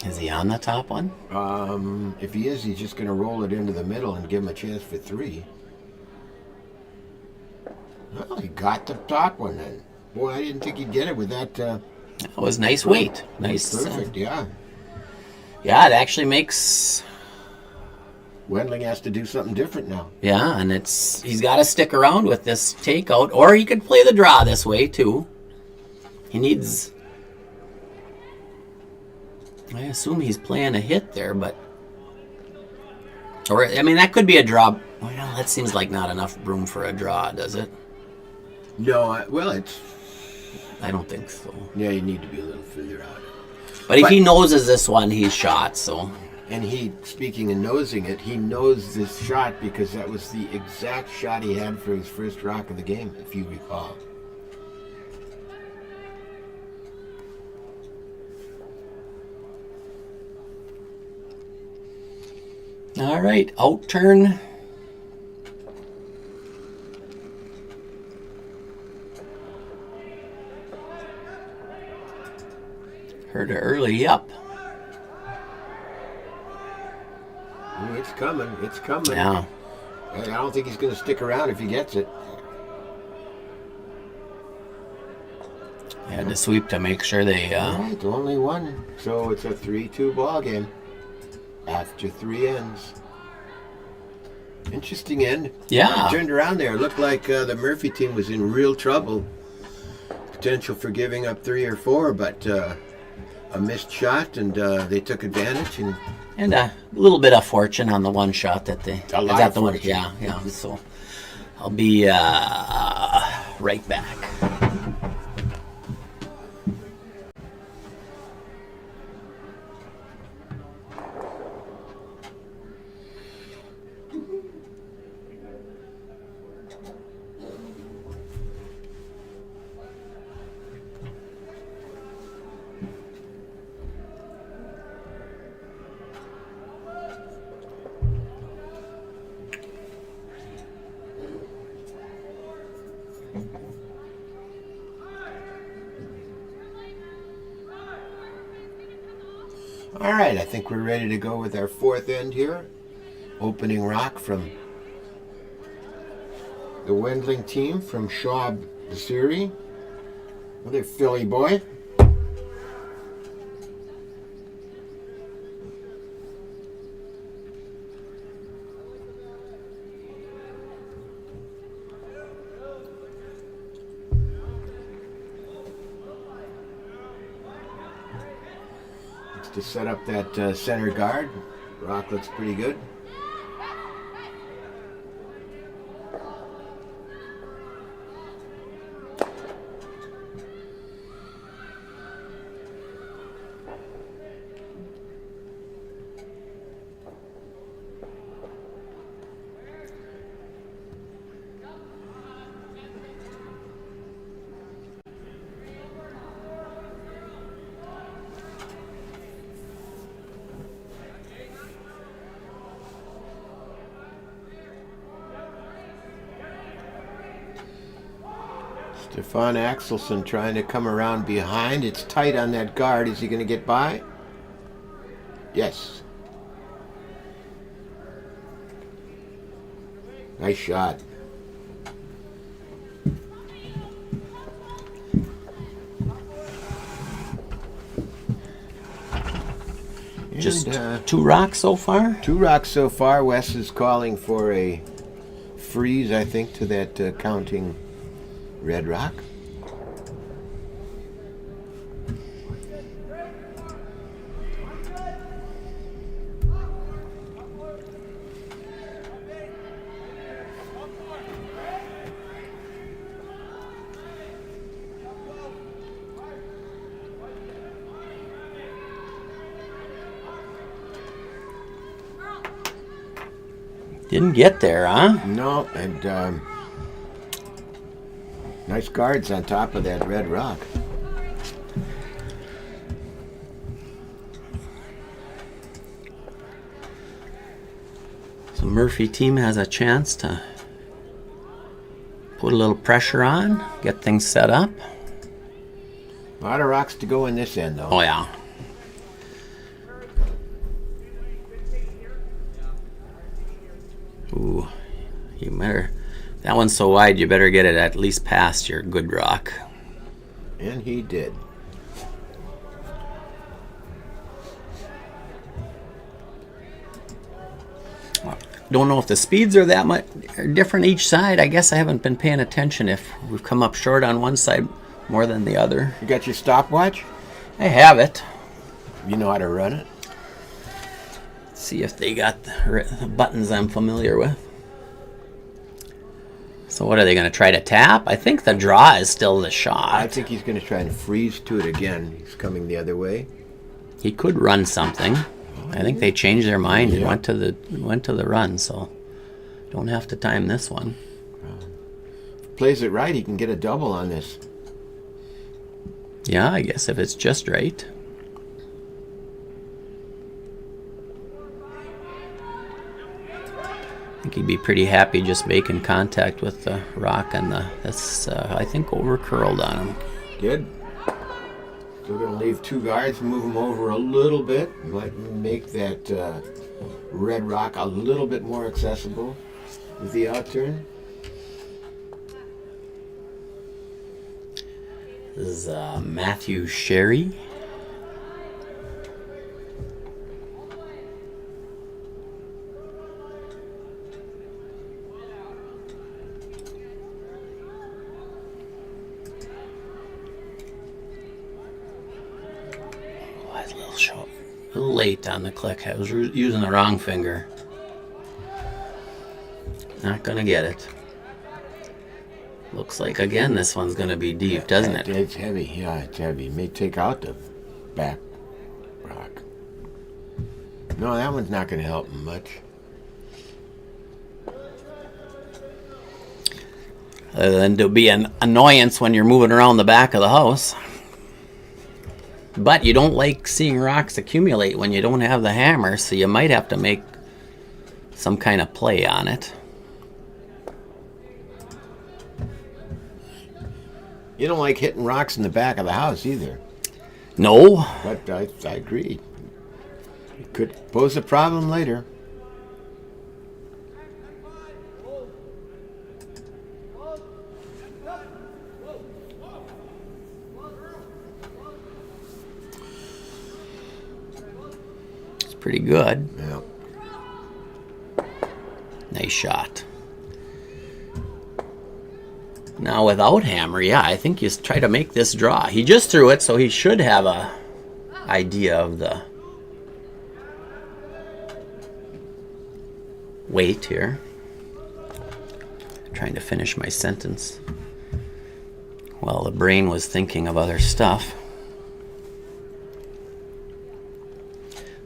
Is he on the top one? If he is, he's just going to roll it into the middle and give him a chance for three. Well, he got the top one then. Boy, I didn't think he'd get it with that. That was nice weight. Nice. Perfect, yeah. Yeah, it actually makes... Wendling has to do something different now. Yeah, and he's got to stick around with this takeout, or he could play the draw this way too. He needs... I assume he's playing a hit there, but... Or, I mean, that could be a draw. Well, that seems like not enough room for a draw, does it? No, well, it's... I don't think so. Yeah, you need to be a little further out. But if he noses this one, he's shot, so... And he, speaking of nosing it, he knows this shot because that was the exact shot he had for his first rock of the game, if you recall. All right, out turn. Heard it early, yep. Ooh, it's coming, it's coming. Yeah. I don't think he's going to stick around if he gets it. They had to sweep to make sure they... Right, only one. So it's a 3-2 ball game. After three ends. Interesting end. Yeah. Turned around there. It looked like the Murphy team was in real trouble. Potential for giving up 3 or 4, but a missed shot, and they took advantage. And a little bit of fortune on the one shot that they... A lot of fortune. Yeah. So I'll be right back. All right, I think we're ready to go with our fourth end here. Opening rock from the Wendling team from Schwab Desiri. Another Philly boy. To set up that center guard. Rock looks pretty good. Stefan Axelson trying to come around behind. It's tight on that guard. Is he going to get by? Yes. Nice shot. Just 2 rocks so far? 2 rocks so far. Wes is calling for a freeze, I think, to that counting red rock. Didn't get there, huh? No, and nice guards on top of that red rock. So Murphy team has a chance to put a little pressure on, get things set up. A lot of rocks to go in this end, though. Oh yeah. Ooh, you better. That one's so wide, you better get it at least past your good rock. And he did. Don't know if the speeds are that much different each side. I guess I haven't been paying attention if we've come up short on one side more than the other. You got your stopwatch? I have it. You know how to run it? See if they got the buttons I'm familiar with. So what are they going to try to tap? I think the draw is still the shot. I think he's going to try and freeze to it again. He's coming the other way. He could run something. I think they changed their mind and Yeah. went to the run, so don't have to time this one. If he plays it right, he can get a double on this. Yeah, I guess if it's just right. I think he'd be pretty happy just making contact with the rock and that's I think over curled on him. Good. So we're going to leave two guards, move them over a little bit. Might make that red rock a little bit more accessible with the outturn. This is Matthew Sherry. A little late on the click. I was using the wrong finger. Not gonna get it. Looks like again this one's gonna be deep, doesn't it? It's heavy. Yeah, it's heavy. May take out the back rock. No, that one's not going to help him much. Other than to be an annoyance when you're moving around the back of the house. But you don't like seeing rocks accumulate when you don't have the hammer, so you might have to make some kind of play on it. You don't like hitting rocks in the back of the house either. No. But I agree. It could pose a problem later. It's pretty good. Yeah. Nice shot. Now without hammer, yeah, I think you try to make this draw. He just threw it, so he should have a idea of the weight here. Trying to finish my sentence while the brain was thinking of other stuff.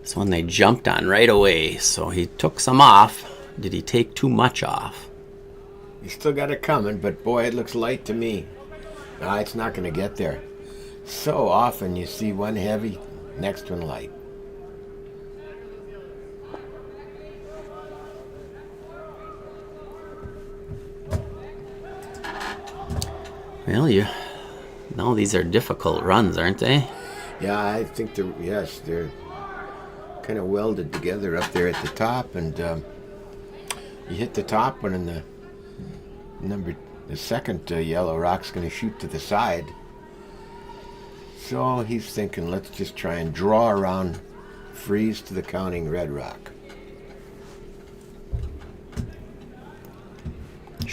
This one they jumped on right away, so he took some off. Did he take too much off? You still got it coming, but boy, it looks light to me. No, it's not going to get there. So often you see one heavy, next one light. Well, no, these are difficult runs, aren't they? Yeah, I think they're kind of welded together up there at the top, and you hit the top one, and the second yellow rock's going to shoot to the side. So he's thinking, let's just try and draw around, freeze to the counting red rock.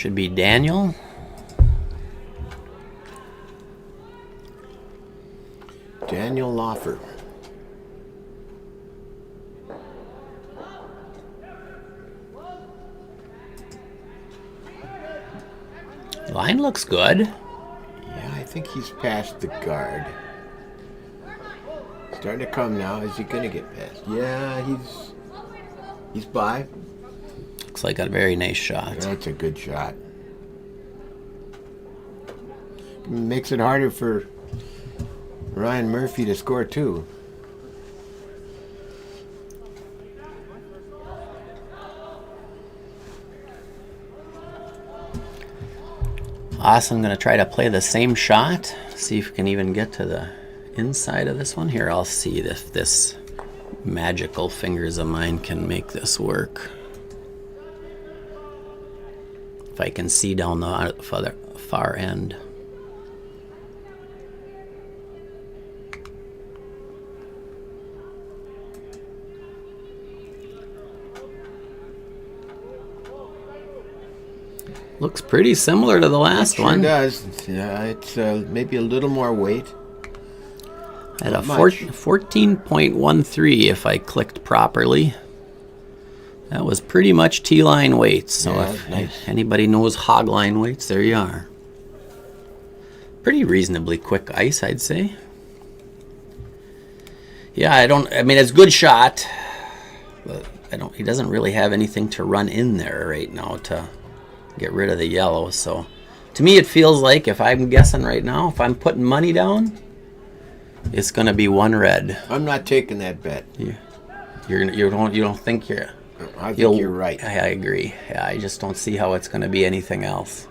Should be Daniel. Daniel Loffer. Line looks good. Yeah, I think he's past the guard. Starting to come now. Is he gonna get past? Yeah, he's by. Looks like a very nice shot. That's a good shot. Makes it harder for Ryan Murphy to score too. Awesome. I'm going to try to play the same shot. See if we can even get to the inside of this one. Here, I'll see if this magical fingers of mine can make this work. If I can see down the far end. Looks pretty similar to the last one. It does. Yeah, it's maybe a little more weight. At a 14.13 if I clicked properly. That was pretty much T-line weights. So yeah, if nice. Anybody knows hog line weights, there you are. Pretty reasonably quick ice, I'd say. Yeah, I mean, it's a good shot. But he doesn't really have anything to run in there right now to get rid of the yellow. So to me it feels like, if I'm guessing right now, if I'm putting money down, it's gonna be one red. I'm not taking that bet. You don't think you're? I think you're right. I agree. Yeah, I just don't see how it's gonna be anything else.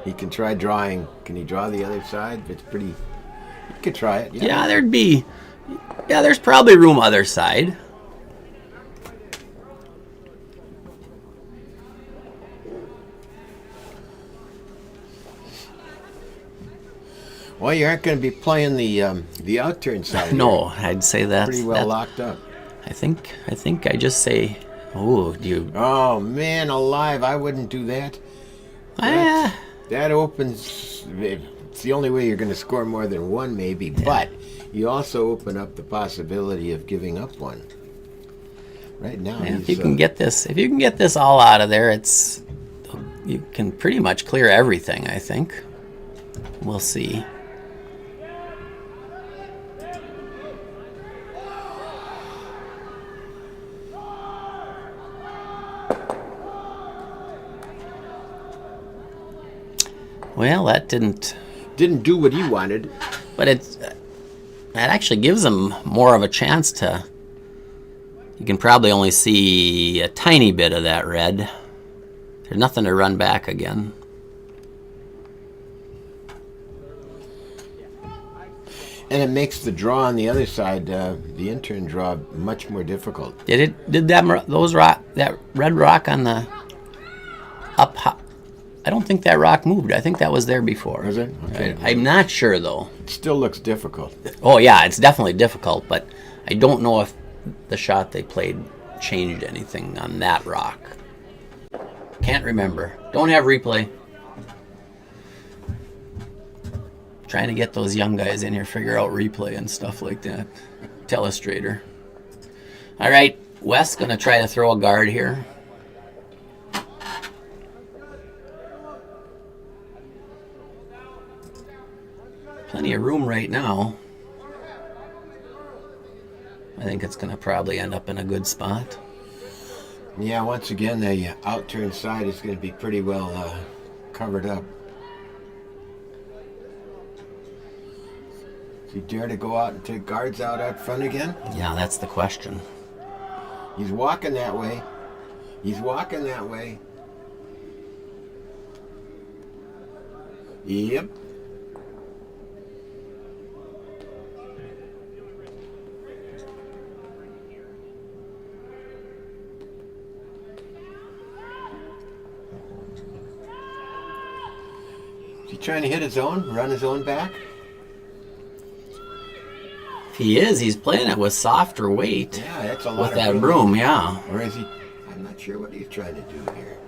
He can try drawing. Can he draw the other side? It's pretty. You could try it. Yeah, there's probably room other side. Well, you aren't going to be playing the outturn side. No, I'd say that's pretty well locked up. I think I just say, oh, do you? Oh man, alive! I wouldn't do that. That opens. It's the only way you're going to score more than one, maybe. Yeah. But you also open up the possibility of giving up one. Right now, if you can get this all out of there, you can pretty much clear everything. I think. We'll see. Well, that didn't do what he wanted. But that actually gives him more of a chance to. You can probably only see a tiny bit of that red. There's nothing to run back again. And it makes the draw on the other side, the in-turn draw, much more difficult. Did that red rock on the up high? I don't think that rock moved. I think that was there before. Was it? Okay. I'm not sure, though. It still looks difficult. Oh, yeah, it's definitely difficult, but I don't know if the shot they played changed anything on that rock. Can't remember. Don't have replay. Trying to get those young guys in here, figure out replay and stuff like that. Telestrator. All right, Wes going to try to throw a guard here. Plenty of room right now. I think it's going to probably end up in a good spot. Yeah, once again, the out-turn side is going to be pretty well covered up. Does he dare to go out and take guards out front again? Yeah, that's the question. He's walking that way. He's walking that way. Yep. Is he trying to hit his own, run his own back? If he is, he's playing it with softer weight. Yeah, that's a lot with of that broom, yeah. Or is he? I'm not sure what he's trying to do here.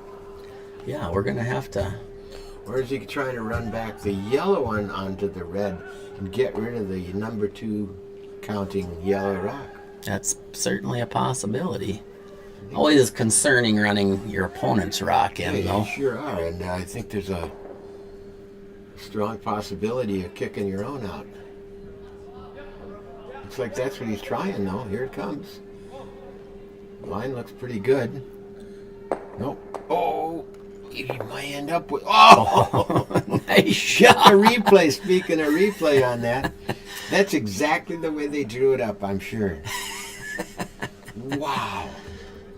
Yeah, we're going to have to... Or is he trying to run back the yellow one onto the red and get rid of the number 2 counting yellow rock? That's certainly a possibility. Always concerning running your opponent's rock in, Yeah, though. you sure are, and I think there's a strong possibility of kicking your own out. Looks like that's what he's trying, though. Here it comes. Line looks pretty good. Nope. Oh, he might end up with... Oh! Nice shot. Get a replay. Speaking of replay on that, that's exactly the way they drew it up, I'm sure. Wow.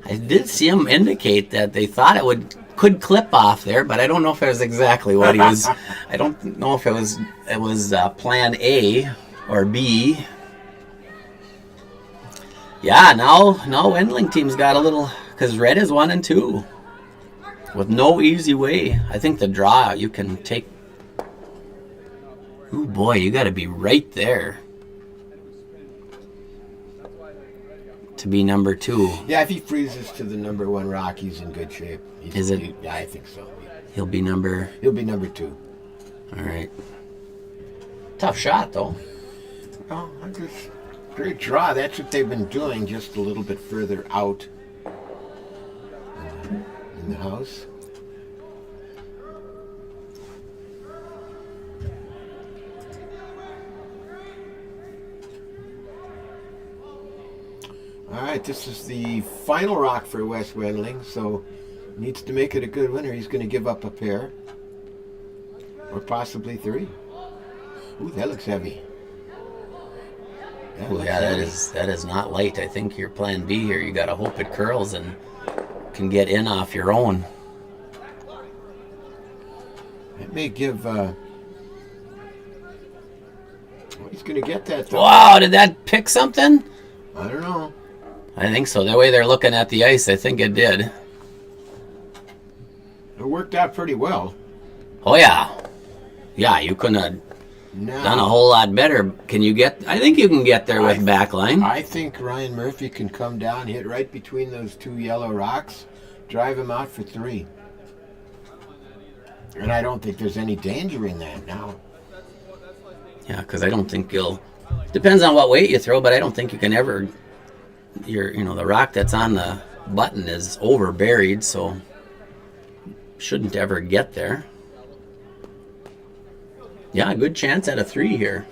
I did see him indicate that they thought it could clip off there, but I don't know if it was exactly what he was. I don't know if it was plan A or B. Yeah, now Wendling team's got a little, because red is 1 and 2 with no easy way. I think the draw you can take. Oh boy, you got to be right there to be number 2. Yeah, if he freezes to the number 1 rock, he's in good shape. Is it? Yeah, I think so. He'll be number 2. All right. Tough shot, though. Oh, great draw. That's what they've been doing, just a little bit further out in the house. All right, this is the final rock for Wes Wendling, so needs to make it a good winner. He's going to give up a pair, or possibly 3. Ooh, that looks heavy. Oh yeah, that is not light. I think your plan B here. You got to hope it curls and can get in off your own. It may give. He's going to get that. Though. Wow, did that pick something? I don't know. I think so. The way they're looking at the ice, I think it did. It worked out pretty well. Oh yeah, yeah. You couldn't have done a whole lot better. Can you get? I think you can get there with backline. I think Ryan Murphy can come down, hit right between those 2 yellow rocks, drive him out for 3. And I don't think there's any danger in that now. Yeah, because I don't think you'll. Depends on what weight you throw, but I don't think you can ever. The rock that's on the button is over buried, so shouldn't ever get there. Yeah, good chance at a 3 here.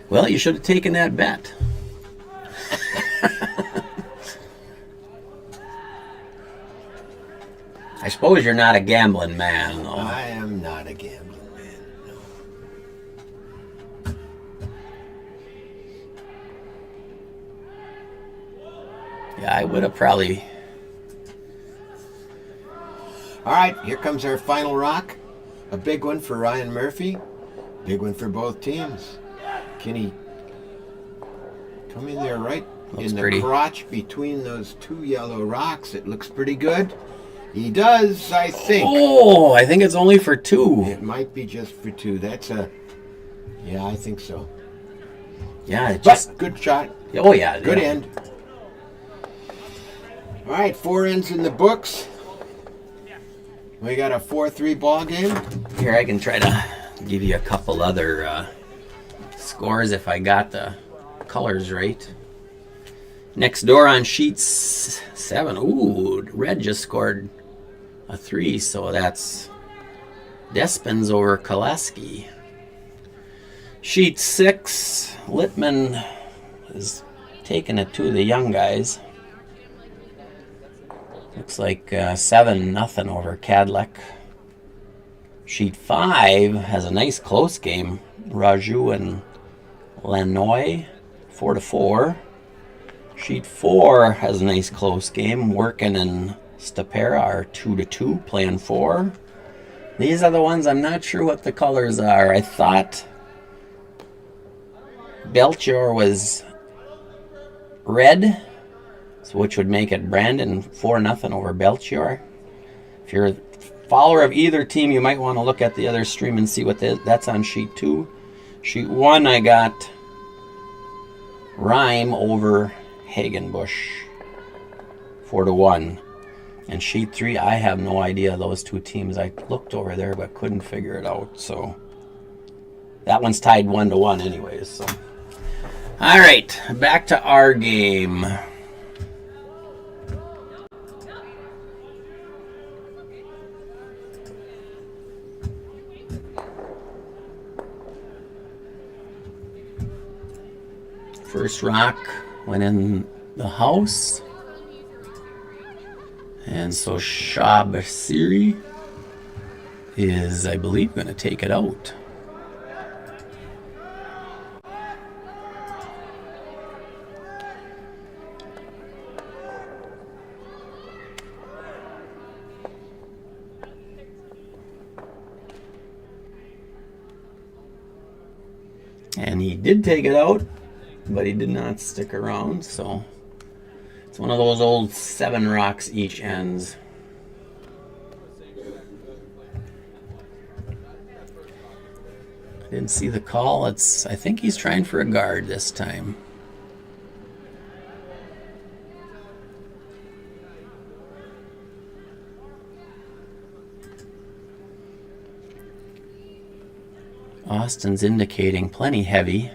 Well, you should have taken that bet. I suppose you're not a gambling man, though. I am not a gambling man, no. Yeah, I would have probably... All right, here comes our final rock. A big one for Ryan Murphy. Big one for both teams. Can he come in there right in the crotch between those 2 yellow rocks? It looks pretty good. He does, I think. Oh, I think it's only for 2. It might be just for 2. Yeah, I think so. Yeah, but good shot. Oh, yeah. Good end. All right, 4 ends in the books. We got a 4-3 ball game. Here, I can try to give you a couple other scores if I got the colors right. Next door on sheet 7. Ooh, red just scored a 3, so that's Despins over Kaleski. Sheet 6, Littman is taking it to the young guys. Looks like 7-0 over Cadleck. Sheet 5 has a nice close game. Raju and Lanoy, 4-4. Sheet 4 has a nice close game. Workin and Stapera are 2-2, playing 4. These are the ones I'm not sure what the colors are. I thought Belchior was red, which would make it Brandon 4-0 over Belchior. If you're a follower of either team, you might want to look at the other stream and see what that's on sheet 2. Sheet 1, I got Rhyme over Hagenbush, 4-1. And sheet 3, I have no idea those two teams. I looked over there but couldn't figure it out. So that one's tied 1-1 anyways. So all right, back to our game. First rock went in the house. And so Shabasiri is, I believe, going to take it out. And he did take it out, but he did not stick around, so it's one of those old 7 rocks each ends. I didn't see the call. I think he's trying for a guard this time. Austin's indicating plenty heavy.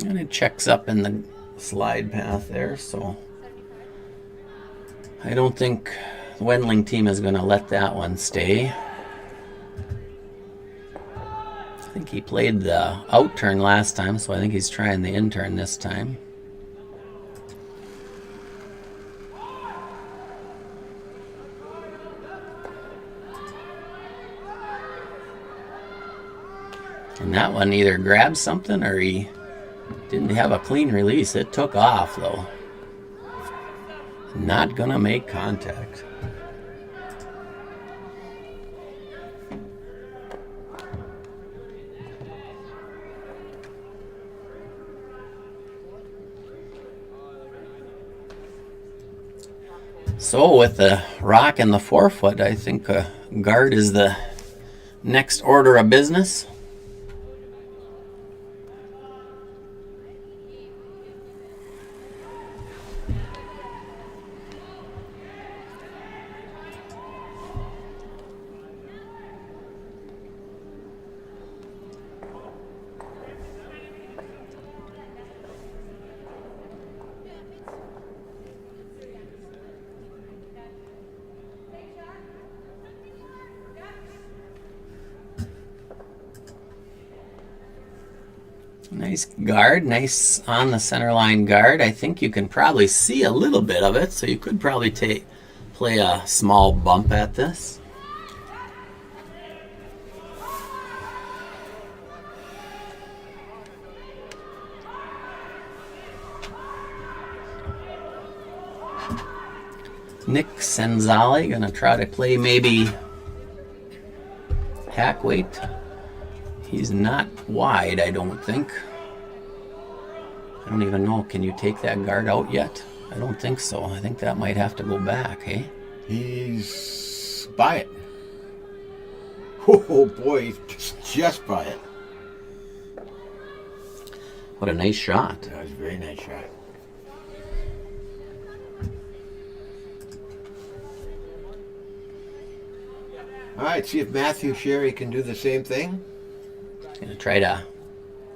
And it checks up in the slide path there, so I don't think the Wendling team is going to let that one stay. I think he played the out turn last time, so I think he's trying the in turn this time. And that one either grabbed something or he didn't have a clean release. It took off though. Not gonna make contact. So with the rock and the 4-foot, I think a guard is the next order of business. Nice guard, nice on the center line guard. I think you can probably see a little bit of it, so you could probably play a small bump at this. Nick Senzali gonna try to play maybe hack weight. He's not wide, I don't think. I don't even know. Can you take that guard out yet? I don't think so. I think that might have to go back, eh? He's by it. Oh boy, he's just by it. What a nice shot. That was a very nice shot. All right, see if Matthew Sherry can do the same thing. Gonna try to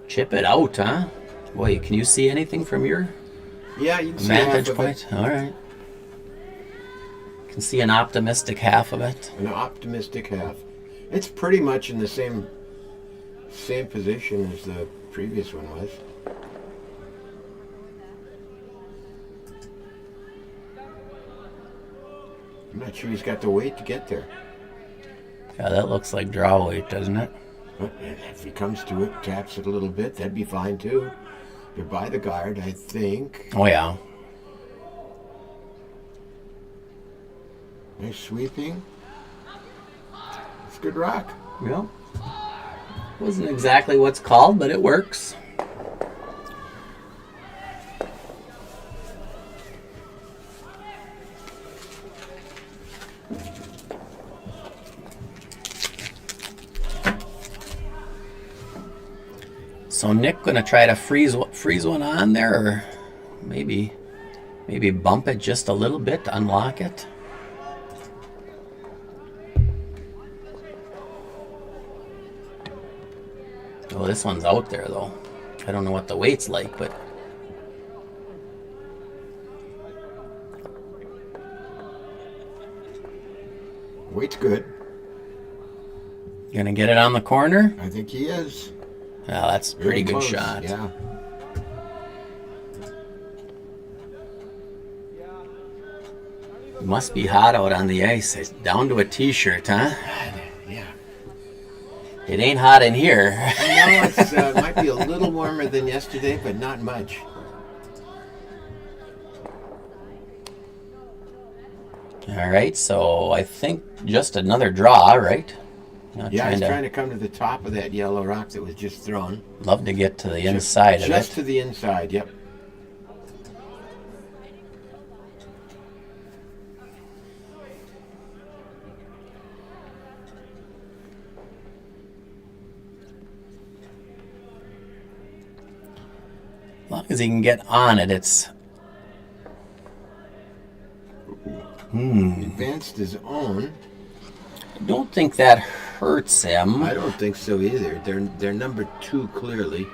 chip it out, huh? Boy, can you see anything from your Yeah, you can see vantage point? All right. Can see an optimistic half of it. An optimistic half. It's pretty much in the same position as the previous one was. I'm not sure he's got the weight to get there. Yeah, that looks like draw weight, doesn't it? But if he comes to it, taps it a little bit, that'd be fine too. You're by the guard, I think. Oh, yeah. Nice sweeping. It's a good rock. Yep. Wasn't exactly what's called, but it works. So Nick gonna try to freeze one on there, or maybe bump it just a little bit to unlock it. Oh, this one's out there though. I don't know what the weight's like, but Weight's good. you gonna get it on the corner? I think he is. Well, that's a pretty Very good close, shot. Yeah. It must be hot out on the ice. It's down to a t-shirt, huh? Yeah. It ain't hot in here. No, it's might be a little warmer than yesterday, but not much. All right, so I think just another draw, right? Not Yeah, he's trying to come to the top of that yellow rock that was just thrown. Love to get to the inside of it. Just to the inside, yep. As long as he can get on it, it's... Advanced his own. I don't think that hurts him. I don't think so either. They're number 2 clearly.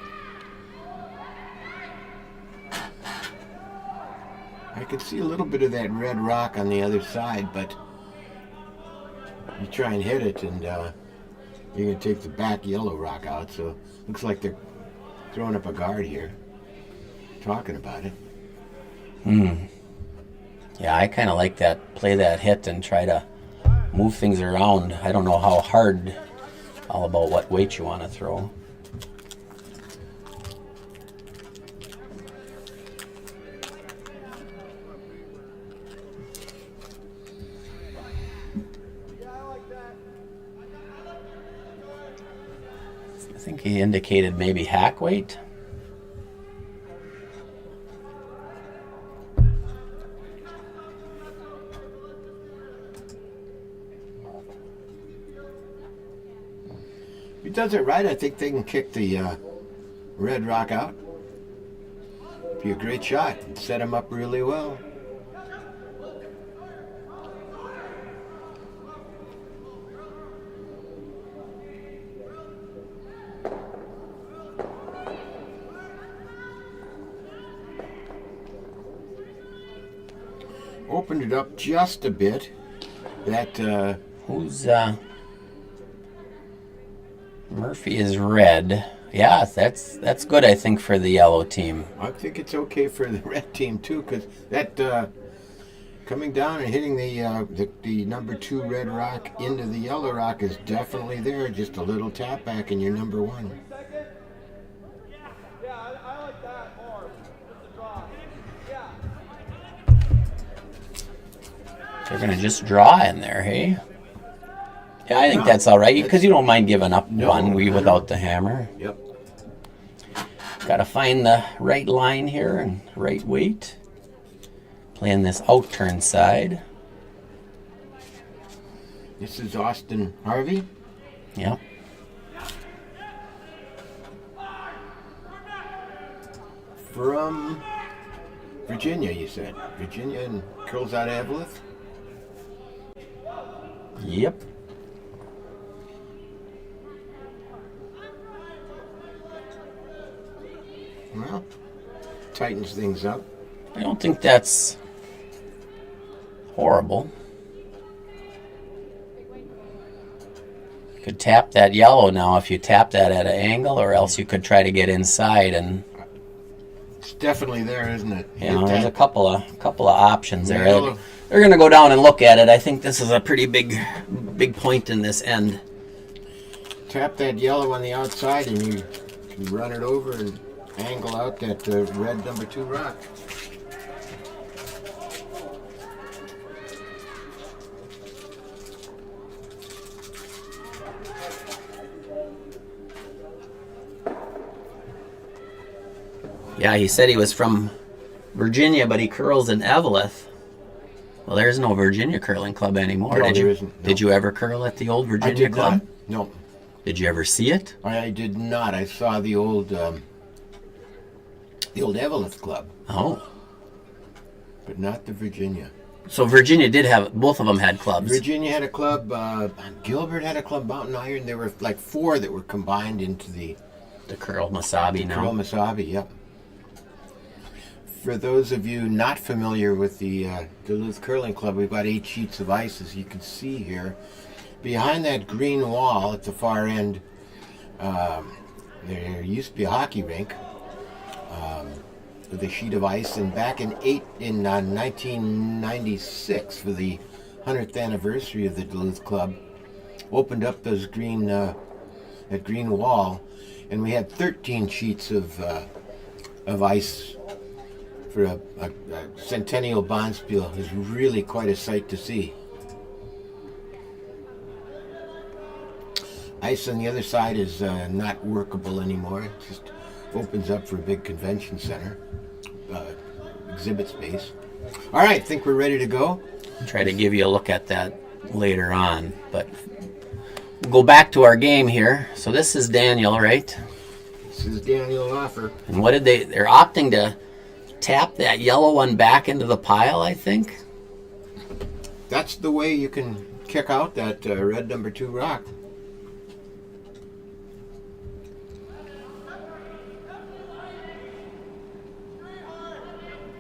I could see a little bit of that red rock on the other side, but you try and hit it and you're going to take the back yellow rock out, so looks like they're throwing up a guard here. Talking about it. Yeah, I kind of like that. Play that hit and try to move things around. I don't know how hard, all about what weight you want to throw. I think he indicated maybe hack weight. If he does it right, I think they can kick the red rock out. Be a great shot. Set him up really well. Opened it up just a bit. That Who's Murphy is red. Yeah, that's good, I think, for the yellow team. I think it's okay for the red team too, because that coming down and hitting the number 2 red rock into the yellow rock is definitely there. Just a little tap back and you're number 1. Yeah, I like that more. Just a draw. Yeah. They're gonna just draw in there, hey? Yeah, I think that's all right, because you don't mind giving up one without the hammer. Yep. Got to find the right line here and right weight. Playing this out turn side. This is Austin Harvey. Yep. From Virginia, you said. Virginia and curls out of Duluth. Yep. Well, tightens things up. I don't think that's horrible. Could tap that yellow now if you tap that at an angle, or else you could try to get inside and... It's definitely there, isn't it? You know, there's a couple of options there. Yellow. They're going to go down and look at it. I think this is a pretty big point in this end. Tap that yellow on the outside and you can run it over and angle out that red number 2 rock. Yeah, he said he was from Virginia, but he curls in Eveleth. Well, there's no Virginia curling club anymore. No, Did there you? isn't, no. Did you ever curl at the old I Virginia did club? not. No. Did you ever see it? I did not. I saw the old Evelyn Club, Oh. but not the Virginia. So Virginia did have, both of them had clubs. Virginia had a club. Gilbert had a club. Mountain Iron. There were like 4 that were combined into the Curl Masabi now. Curl Masabi. Yep. For those of you not familiar with the Duluth Curling Club, we've got 8 sheets of ice, as you can see here. Behind that green wall at the far end, there used to be a hockey rink with a sheet of ice. And back in 1996, for the 100th anniversary of the Duluth Club, opened up those that green wall, and we had 13 sheets of ice for a centennial bonspiel. It was really quite a sight to see. Ice on the other side is not workable anymore. It just opens up for a big convention center, exhibit space. All right, I think we're ready to go. I'll try to give you a look at that later on, but we'll go back to our game here. So this is Daniel, right? This is Daniel Offer. And what did they're opting to tap that yellow one back into the pile, I think. That's the way you can kick out that red number 2 rock.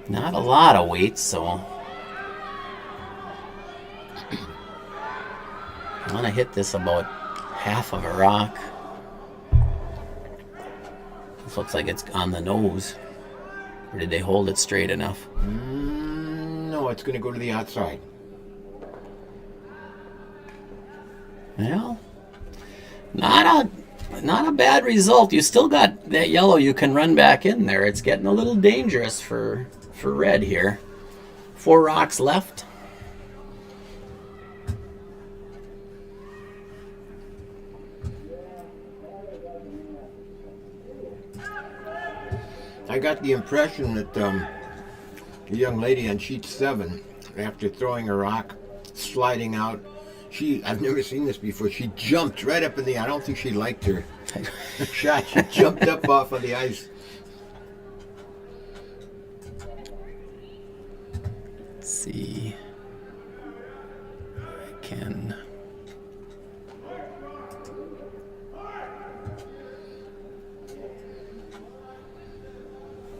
Not a lot of weight, so I want to hit this about half of a rock. This looks like it's on the nose. Or did they hold it straight enough? No, it's going to go to the outside. Well, not a bad result. You still got that yellow you can run back in there. It's getting a little dangerous for red here. 4 rocks left. I got the impression that the young lady on sheet 7, after throwing a rock, sliding out, I've never seen this before, she jumped right up in the, I don't think she liked her shot. She jumped up off of the ice. Let's see. I can.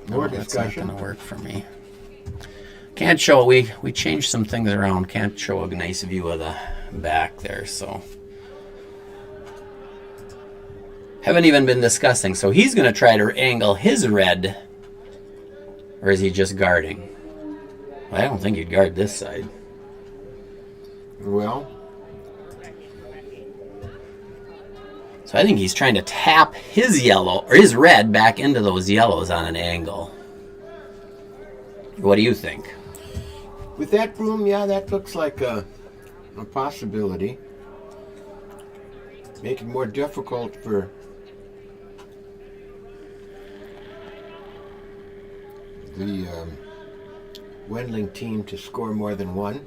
More That's discussion. not going to work for me. Can't show, we changed some things around. Can't show a nice view of the back there, so. Haven't even been discussing. So he's going to try to angle his red. Or is he just guarding? I don't think he'd guard this side. Well, So I think he's trying to tap his yellow, or his red, back into those yellows on an angle. What do you think? with that broom, yeah, that looks like a possibility. Make it more difficult for the Wendling team to score more than one.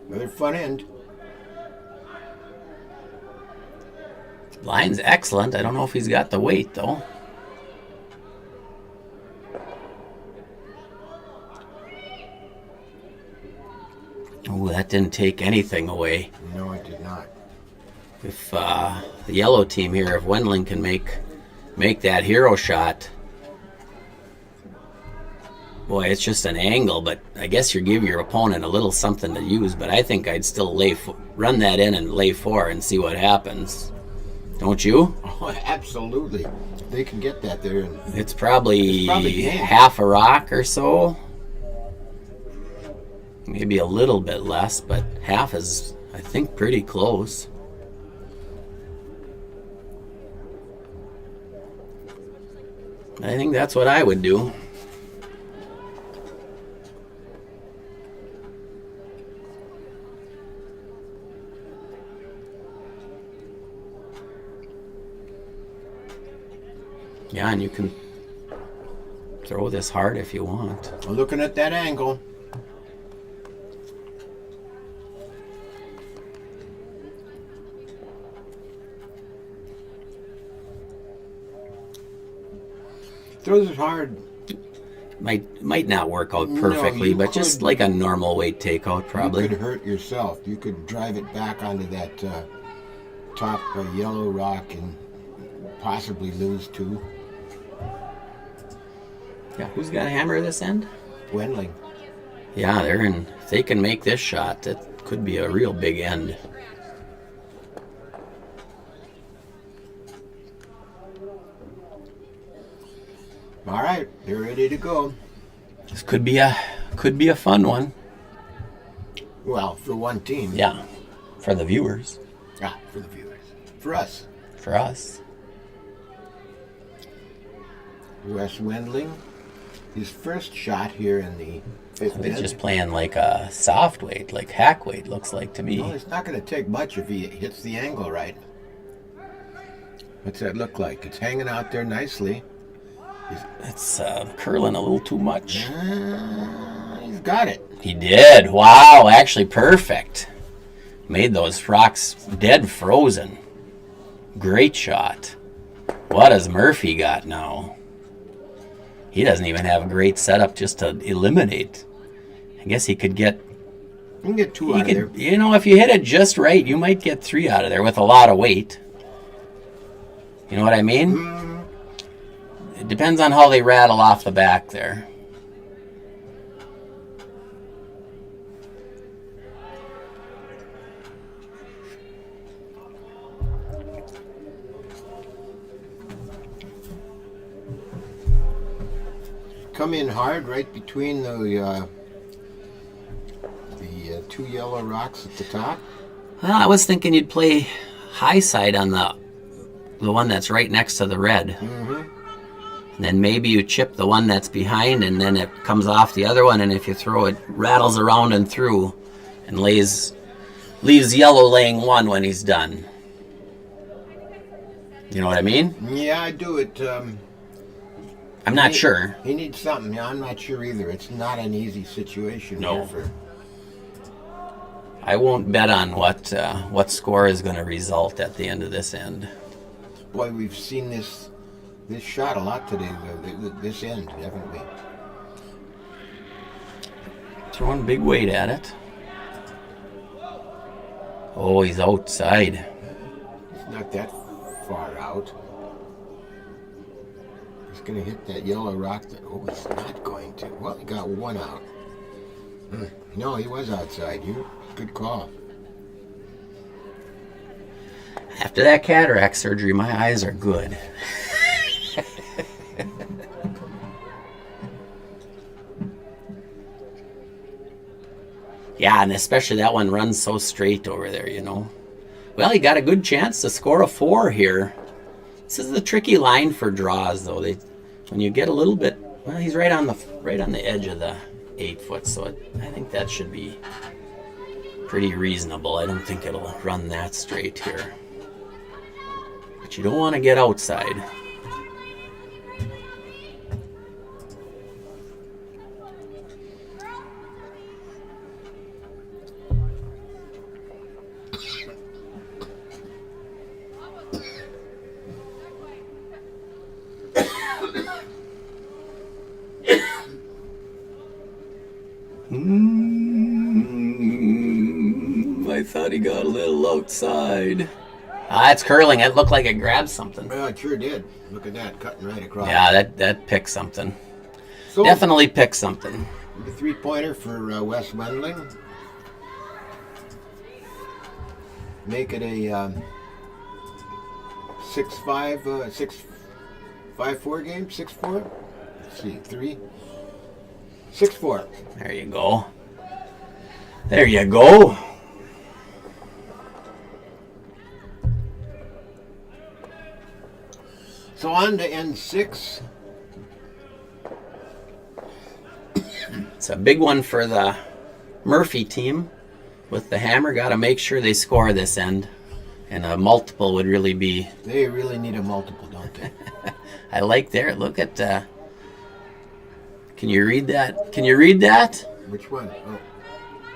Another fun end. Line's excellent. I don't know if he's got the weight, though. Oh, that didn't take anything away. No, it did not. If the yellow team here, if Wendling can make that hero shot, boy, it's just an angle, but I guess you give your opponent a little something to use, but I think I'd still run that in and lay 4 and see what happens. Don't you? Oh, absolutely. They can get that there. And It's probably game. half a rock or so. Maybe a little bit less, but half is, I think, pretty close. I think that's what I would do. Yeah, and you can throw this hard if you want. looking at that angle. Throws it hard. Might not work out No, perfectly, you but just could- like a normal weight takeout probably. You could hurt yourself. You could drive it back onto that top yellow rock and possibly lose too. Yeah, who's got a hammer this end? Wendling. Yeah, they're in. If they can make this shot, it could be a real big end. All right, they're ready to go. This could be a fun one. Well, for one team. Yeah, for the viewers, Ah, for the viewers. For us. for us. Wes Wendling. His first shot here in the fifth He's inning. just playing like a soft weight, like hack weight. Looks like to me. Well, it's not going to take much if he hits the angle right. What's that look like? It's hanging out there nicely. It's curling a little too much. He's got it. He did. Wow, actually perfect. Made those rocks dead frozen. Great shot. What has Murphy got now? He doesn't even have a great setup just to eliminate. I guess he could get... You can get two out of there. You know, if you hit it just right, you might get 3 out of there with a lot of weight. You know what I mean? It depends on how they rattle off the back there. Come in hard right between the two yellow rocks at the top. Well, I was thinking you'd play high side on the one that's right next to the red. And then maybe you chip the one that's behind, and then it comes off the other one, and if you throw it, rattles around and through, and leaves yellow laying one when he's done. You know what I mean? Yeah, I do it. I'm not sure. He needs something. Yeah, I'm not sure either. It's not an easy situation. No. Here for... I won't bet on what score is going to result at the end of this end. Boy, we've seen this shot a lot today. This end, haven't we? Throwing big weight at it. Oh, he's outside. It's not that far out. He's going to hit that yellow rock. Oh, he's not going to. Well, he got one out. No, he was outside. Good call. After that cataract surgery, my eyes are good. Yeah, and especially that one runs so straight over there, you know. Well, he got a good chance to score a 4 here. This is the tricky line for draws, though. When you get a little bit, well, he's right on the edge of the 8 foot, so I think that should be pretty reasonable. I don't think it'll run that straight here. But you don't want to get outside. I thought he got a little outside. It's curling. It looked like it grabbed something. Well, it sure did. Look at that, cutting right across. Yeah, that picked something. So, Definitely picked something. the three-pointer for Wes Wendling. Make it a 6-5, 6-5-4 game? 6-4? Let's see, 6-4. There you go. There you go. So on to N6. It's a big one for the Murphy team with the hammer. Got to make sure they score this end. And a multiple would really be... They really need a multiple, don't they? I like there. Look at... Can you read that? Can you read that? Which one? Oh.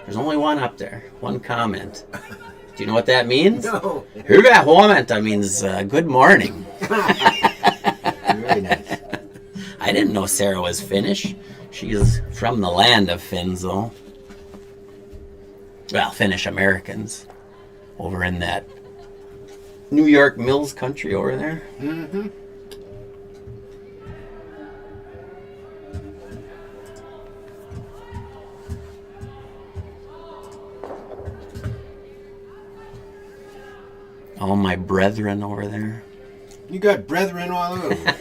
There's only one up there. One comment. Do you know what that means? No. Huga Huamenta means good morning. Very nice. I didn't know Sarah was Finnish. She's from the land of Finns, though. Well, Finnish Americans. Over in that New York Mills country over there. Mm-hmm. All my brethren over there. You got brethren all over.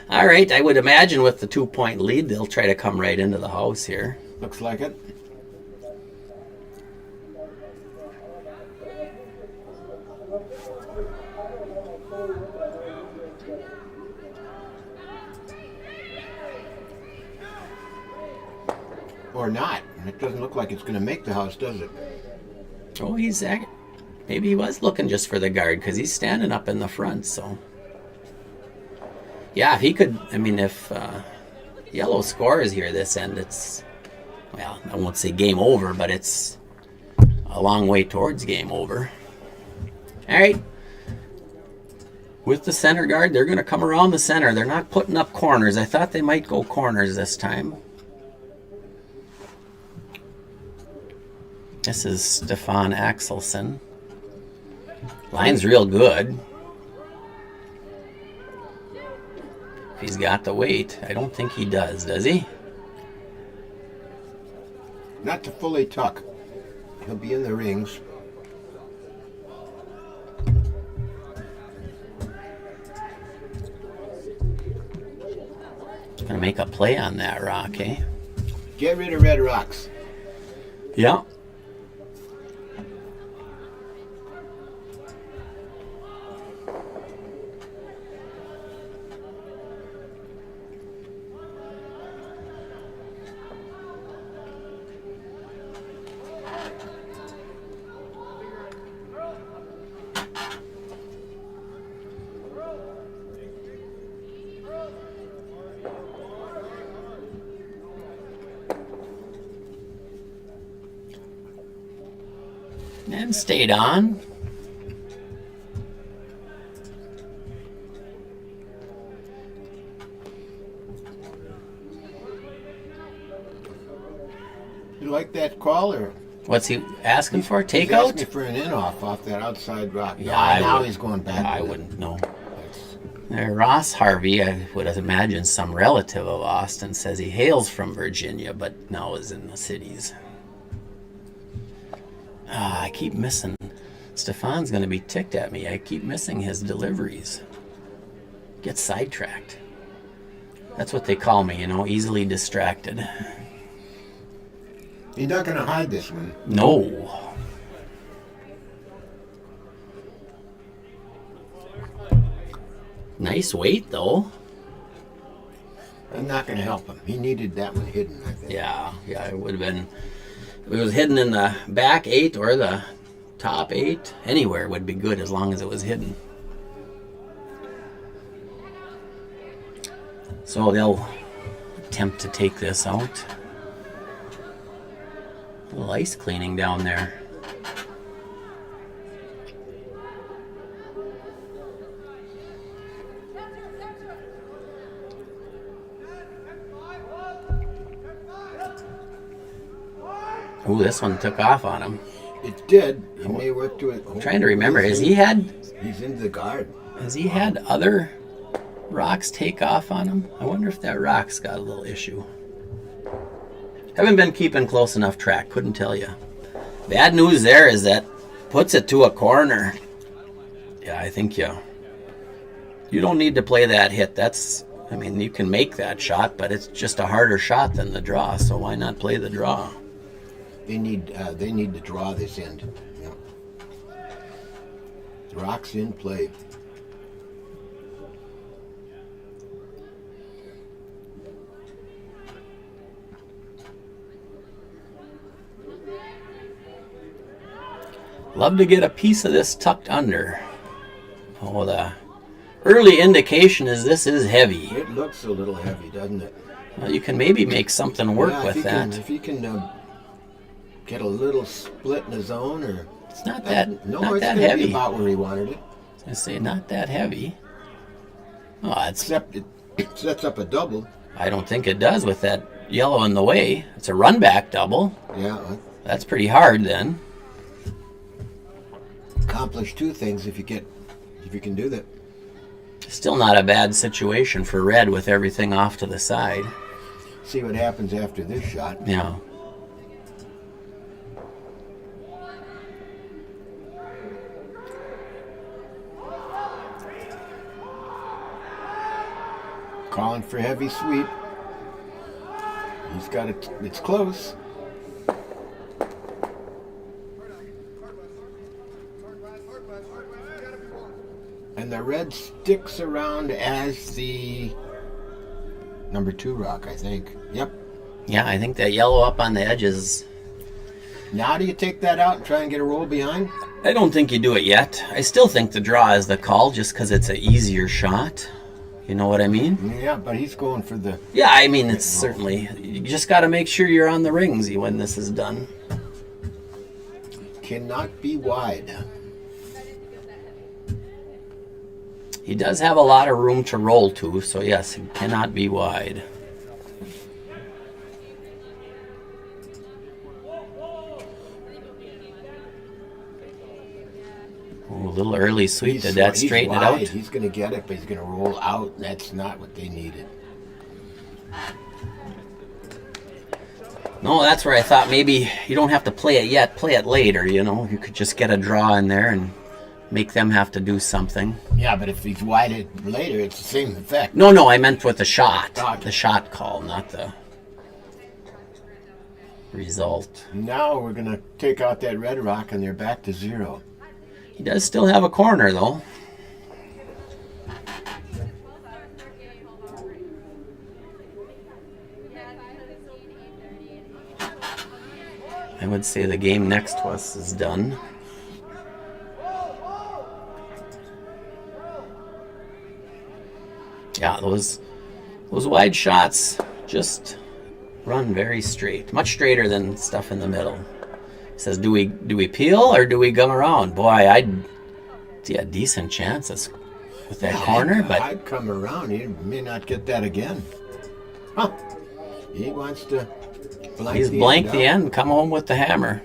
All right, I would imagine with the 2-point lead, they'll try to come right into the house here. Looks like it. Or not. It doesn't look like it's going to make the house, does it? Oh, maybe he was looking just for the guard because he's standing up in the front, so. Yeah, if he could, I mean, if Yellow scores here this end, it's, well, I won't say game over, but it's a long way towards game over. All right. With the center guard, they're going to come around the center. They're not putting up corners. I thought they might go corners this time. This is Stefan Axelson. Line's real good. If he's got the weight. I don't think he does he? Not to fully tuck. He'll be in the rings. Gonna make a play on that rock, eh? Get rid of red rocks. Yeah. And stayed on. You like that call, or? What's he asking for? He's Takeout? asking for an in-off that outside rock. Yeah, No, now he's going back. I with it. wouldn't know. That's- Ross Harvey, I would imagine some relative of Austin, says he hails from Virginia, but now is in the cities. I keep missing. Stefan's going to be ticked at me. I keep missing his deliveries. Get sidetracked. That's what they call me, easily distracted. You're not going to hide this one. No. Nice weight, though. I'm not going to help him. He needed that one hidden, I think. Yeah, it would have been. If it was hidden in the back 8 or the top 8, anywhere would be good as long as it was hidden. So they'll attempt to take this out. A little ice cleaning down there. Ooh, this one took off on him. It did. He may work to it. I'm trying to remember, He's he's in the guard. had other rocks take off on him? I wonder if that rock's got a little issue. Haven't been keeping close enough track, couldn't tell you. Bad news there is that puts it to a corner. Yeah, I think you don't need to play that hit. You can make that shot, but it's just a harder shot than the draw, so why not play the draw? They need to draw this end. Yeah. The rock's in play. Love to get a piece of this tucked under. Oh, the early indication is this is heavy. It looks a little heavy, doesn't it? Well, you can maybe make something work Yeah, with that. If you can get a little split in the zone, or It's not that it's not that gonna heavy. be about where he wanted it. I say not that heavy. Oh, it's Except Sets up a double. I don't think it does with that yellow in the way. It's a run back double. Yeah. That's pretty hard then. Accomplish two things if you can do that. Still not a bad situation for red with everything off to the side. See what happens after this shot. Yeah. Calling for heavy sweep. He's got it. It's close. And the red sticks around as the number 2 rock, I think. Yep. Yeah, I think that yellow up on the edges. Now do you take that out and try and get a roll behind? I don't think you do it yet. I still think the draw is the call just because it's an easier shot. You know what I mean? Yeah, but he's going for the... Yeah, I mean, it's certainly... You just got to make sure you're on the rings when this is done. Cannot be wide. He does have a lot of room to roll to, so yes, it cannot be wide. Oh, a little early sweep. Did that straighten it out? He's going to get it, but he's going to roll out. That's not what they needed. No, that's where I thought maybe you don't have to play it yet. Play it later, you know. You could just get a draw in there and make them have to do something. Yeah, but if he's wide it later, it's the same effect. No, I meant with the shot. Okay. The shot call, not the result. Now we're going to take out that red rock, and they're back to 0. He does still have a corner, though. I would say the game next to us is done. Yeah, those wide shots just run very straight. Much straighter than stuff in the middle. He says, do we peel or do we come around? Boy, I'd see a decent chance with that corner, but I'd come around. He may not get that again. Huh. He wants to blank he's the blanked end the out. end. Come home with the hammer.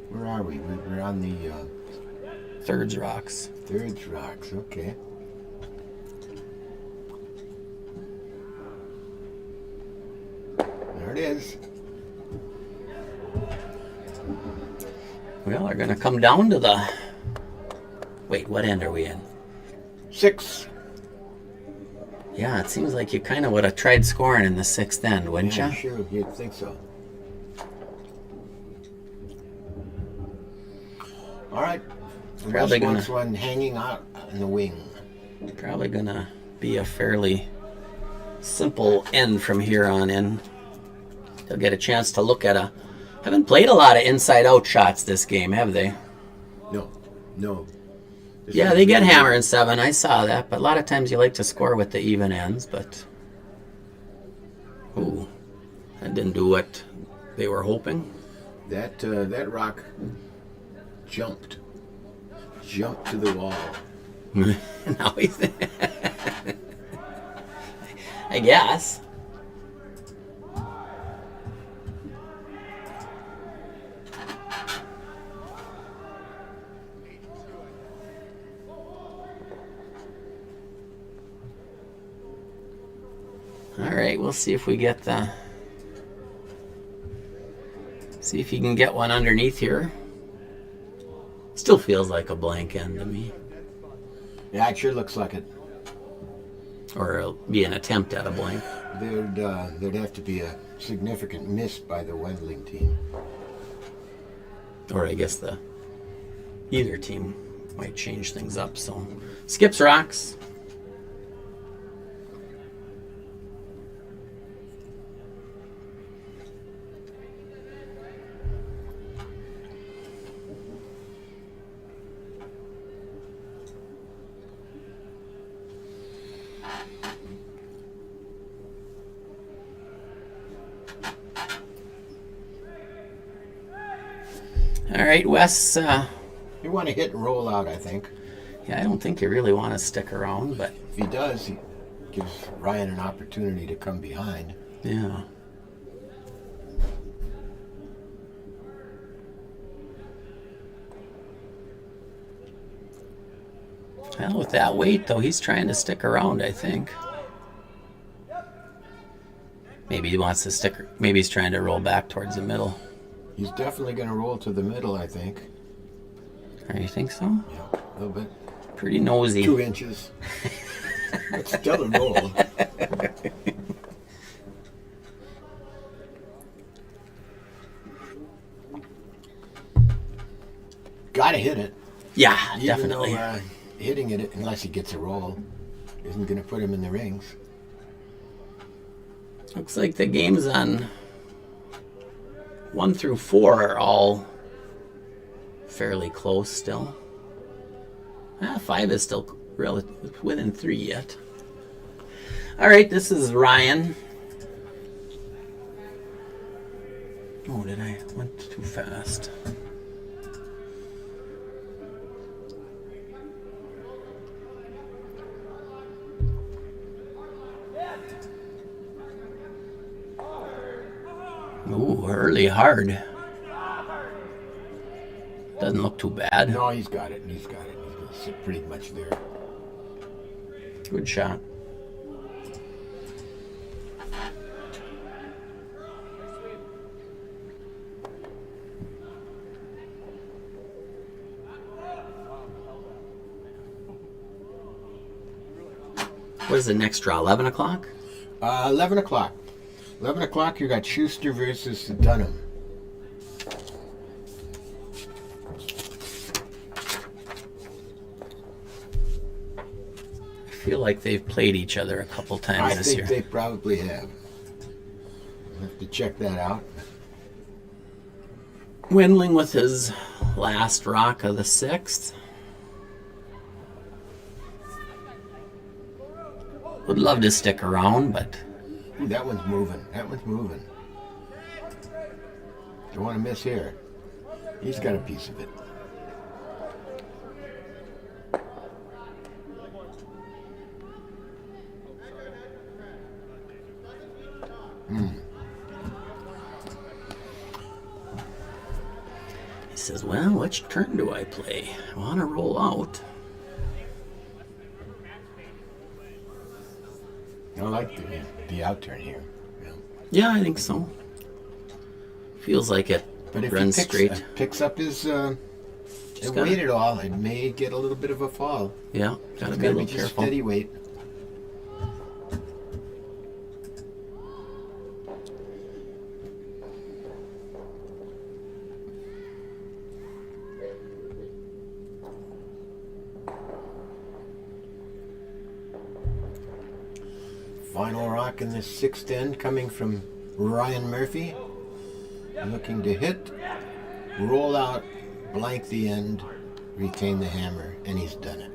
Where are we? We're on the Thirds rocks. thirds rocks. Okay. There it is. Well, they're going to come down to the... Wait, what end are we in? 6. Yeah, it seems like you kind of would have tried scoring in the 6th end, wouldn't Yeah, you? sure. You'd think so. All right. The Probably West wants gonna- one hanging out in the wing. Probably going to be a fairly simple end from here on in. They'll get a chance to look at haven't played a lot of inside-out shots this game, have they? No. This Yeah, is they get really- hammer and 7. I saw that, but a lot of times you like to score with the even ends, but... Ooh, that didn't do what they were hoping. That rock jumped to the wall. Now he's... I guess. All right, we'll see if we get the... See if you can get one underneath here. Still feels like a blank end to me. Yeah, it sure looks like it. Or it'll be an attempt at a blank. There'd have to be a significant miss by the Wendling team. Or I guess either team might change things up. So skips rocks. All right, Wes. You want to hit and roll out, I think. Yeah, I don't think you really want to stick around, but If he does, Gives Ryan an opportunity to come behind. Yeah. Well, with that weight, though, he's trying to stick around, I think. Maybe he wants to stick. Maybe he's trying to roll back towards the middle. He's definitely going to roll to the middle, I think. Or you think so? Yeah, a little bit. Pretty nosy. 2 inches. But still a roll. Gotta hit it. Yeah, Even definitely. though, hitting it, unless he gets a roll, isn't going to put him in the rings. Looks like the games on 1 through 4 are all fairly close still. 5 is still within 3 yet. All right, this is Ryan. Oh, I went too fast. Ooh, early hard. Doesn't look too bad. No, he's got it. He's got it. He's going to sit pretty much there. Good shot. What is the next draw? 11 o'clock? 11 o'clock. 11 o'clock, you got Schuster versus Dunham. I feel like they've played each other a couple times this year. I think they probably have. I'll have to check that out. Wendling with his last rock of the 6th. Would love to stick around, but... Ooh, that one's moving. That one's moving. Don't want to miss here. He's got a piece of it. He says, well, which turn do I play? I want to roll out. I like the out turn here. Yeah, I think so. Feels like it But if runs he straight. picks up his weight at all, it may get a little bit of a fall. Yeah, gotta It's be a got to little be just careful. steady weight. Final rock in this 6th end coming from Ryan Murphy. Looking to hit, roll out, blank the end, retain the hammer, and he's done it.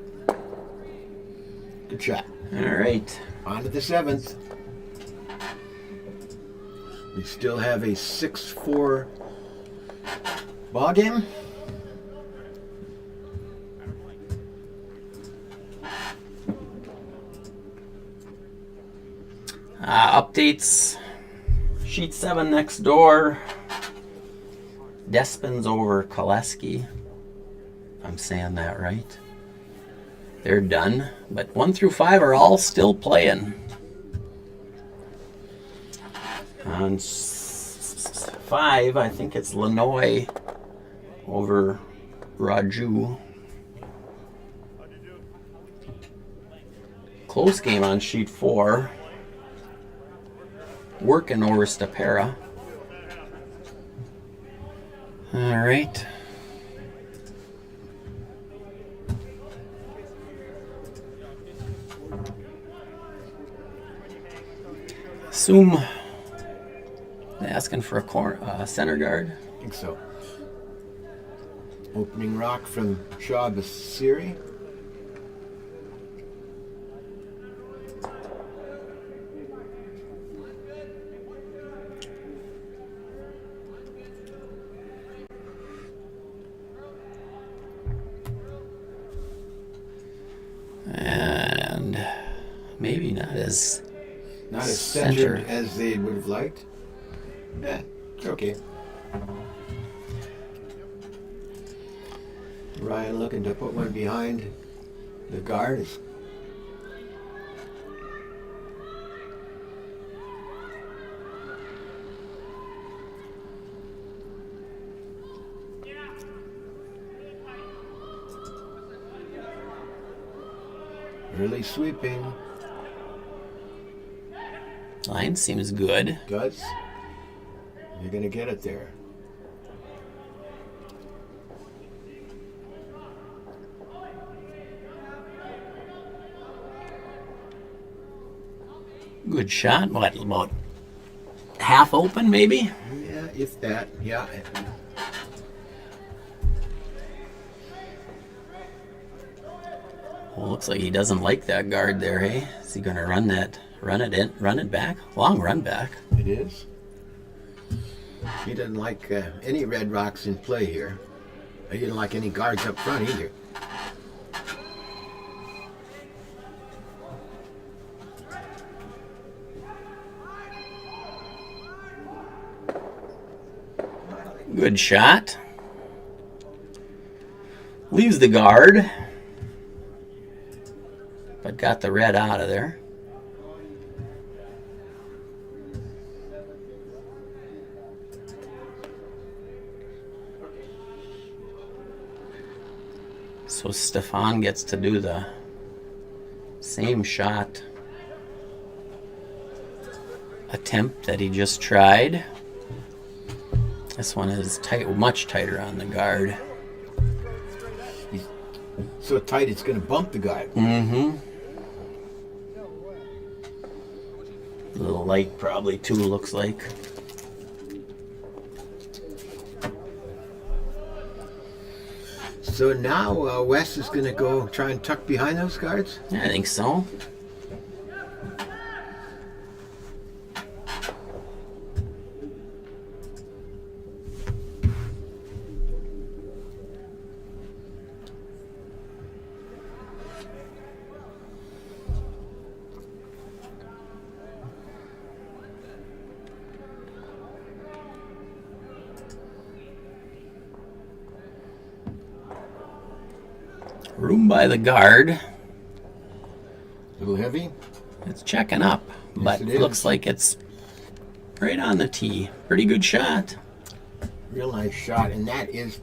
Good shot. All right. On to the 7th. We still have a 6-4 ball game. Updates. Sheet 7 next door. Despin's over Koleski. I'm saying that right. They're done, but 1 through 5 are all still playing. On 5, I think it's Lanoy over Raju. Close game on sheet 4. Working over Stapera. All right. Assume they're asking for a center guard. I think so. Opening rock from Shaw Basiri. And maybe not as Not as Center. centered as they would have liked. Yeah, it's okay. Ryan looking to put one behind the guards. Early sweeping. line seems good. Does. You're going to get it there. Good shot. What, about half open, maybe? Yeah, if that. Yeah. Well, looks like he doesn't like that guard there, hey? Is he going to run it back? Long run back. It is. He doesn't like any red rocks in play here. He didn't like any guards up front either. Good shot. Leaves the guard, but got the red out of there. So Stefan gets to do the same shot attempt that he just tried. This one is tight, much tighter on the guard. He's so tight it's going to bump the guard. Mm-hmm. A little light probably too, looks like. So now Wes is going to go try and tuck behind those guards? Yeah, I think so. Room by the guard. A little heavy? It's checking up, but it is. looks like it's right on the tee. Pretty good shot. Real nice shot, and that is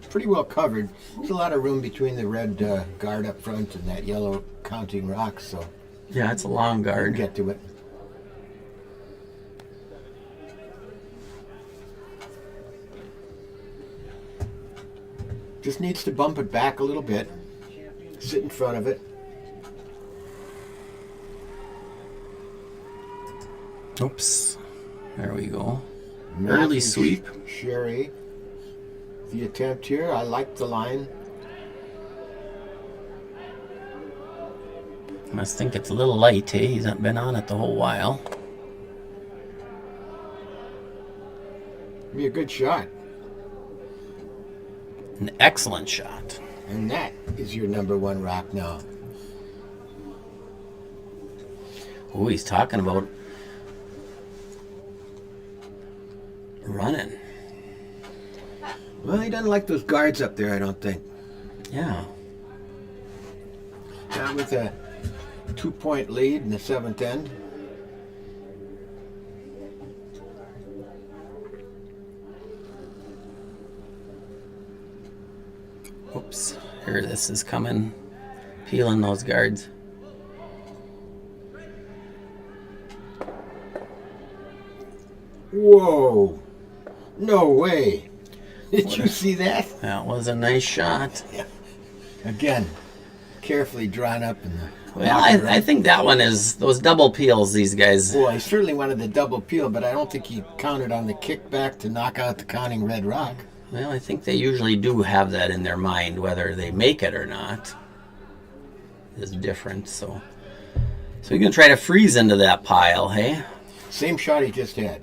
pretty well covered. There's a lot of room between the red guard up front and that yellow counting rock, so Yeah, it's a long we'll guard. get to it. Just needs to bump it back a little bit. Sit in front of it. Oops. There we go. Matthew Early sweep. Sherry. The attempt here, I like the line. Must think it's a little light, eh? He's not been on it the whole while. Be a good shot. An excellent shot. And that is your number one rock now. Oh, he's talking about running. Well, he doesn't like those guards up there, I don't think. Yeah. Not with a 2-point lead in the seventh end. Oops. Here, this is coming. Peeling those guards. Whoa! No way! Did you see that? That was a nice shot. Again, carefully drawn up in the. Well, I think that one is those double peels, these guys. Well, I certainly wanted the double peel, but I don't think he counted on the kickback to knock out the counting red rock. Well, I think they usually do have that in their mind, whether they make it or not is different. So we can try to freeze into that pile, hey? Same shot he just had.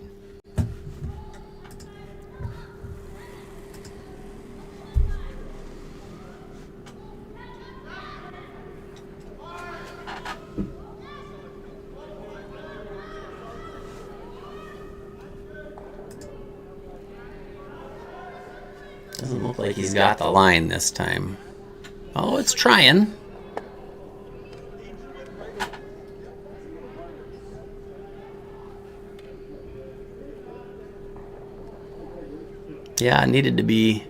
Doesn't look like he's got the line this time. Oh, it's trying. Yeah, it needed to be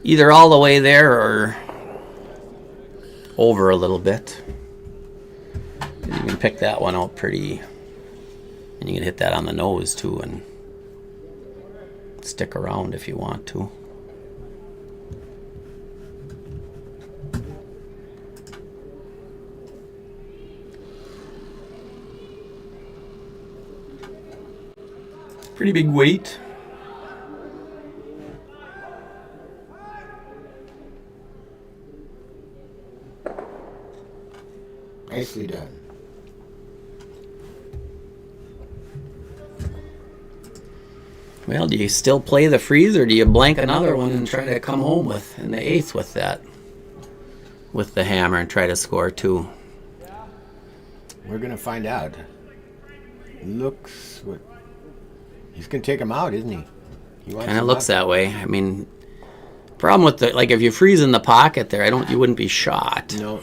either all the way there or over a little bit. You can pick that one out pretty, and you can hit that on the nose too and stick around if you want to. Pretty big weight. Nicely done. Well, do you still play the freeze, or do you blank another one and try to come home with in the eighth with that, with the hammer, and try to score two? We're gonna find out. Looks what he's gonna take him out, isn't he? Kind of looks that way. I mean, problem with the, like, if you freeze in the pocket there, you wouldn't be shot. No.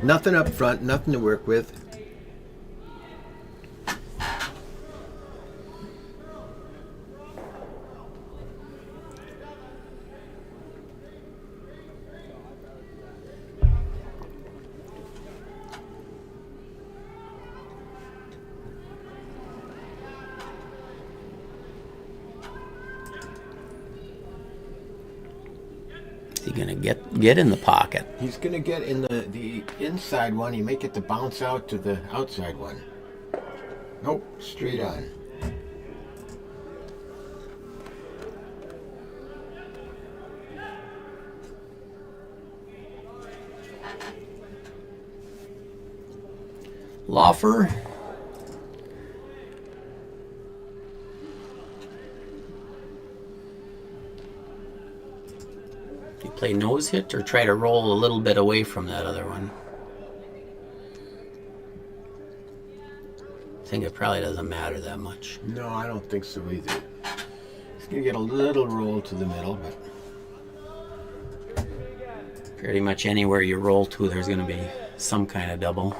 Nothing up front, nothing to work with. Is he gonna get in the pocket? He's gonna get in the inside one. He may get the bounce out to the outside one. Nope, straight on. Laufer. You play nose hit or try to roll a little bit away from that other one? I think it probably doesn't matter that much. No, I don't think so either. He's gonna get a little roll to the middle, but Pretty much anywhere you roll to, there's going to be some kind of double.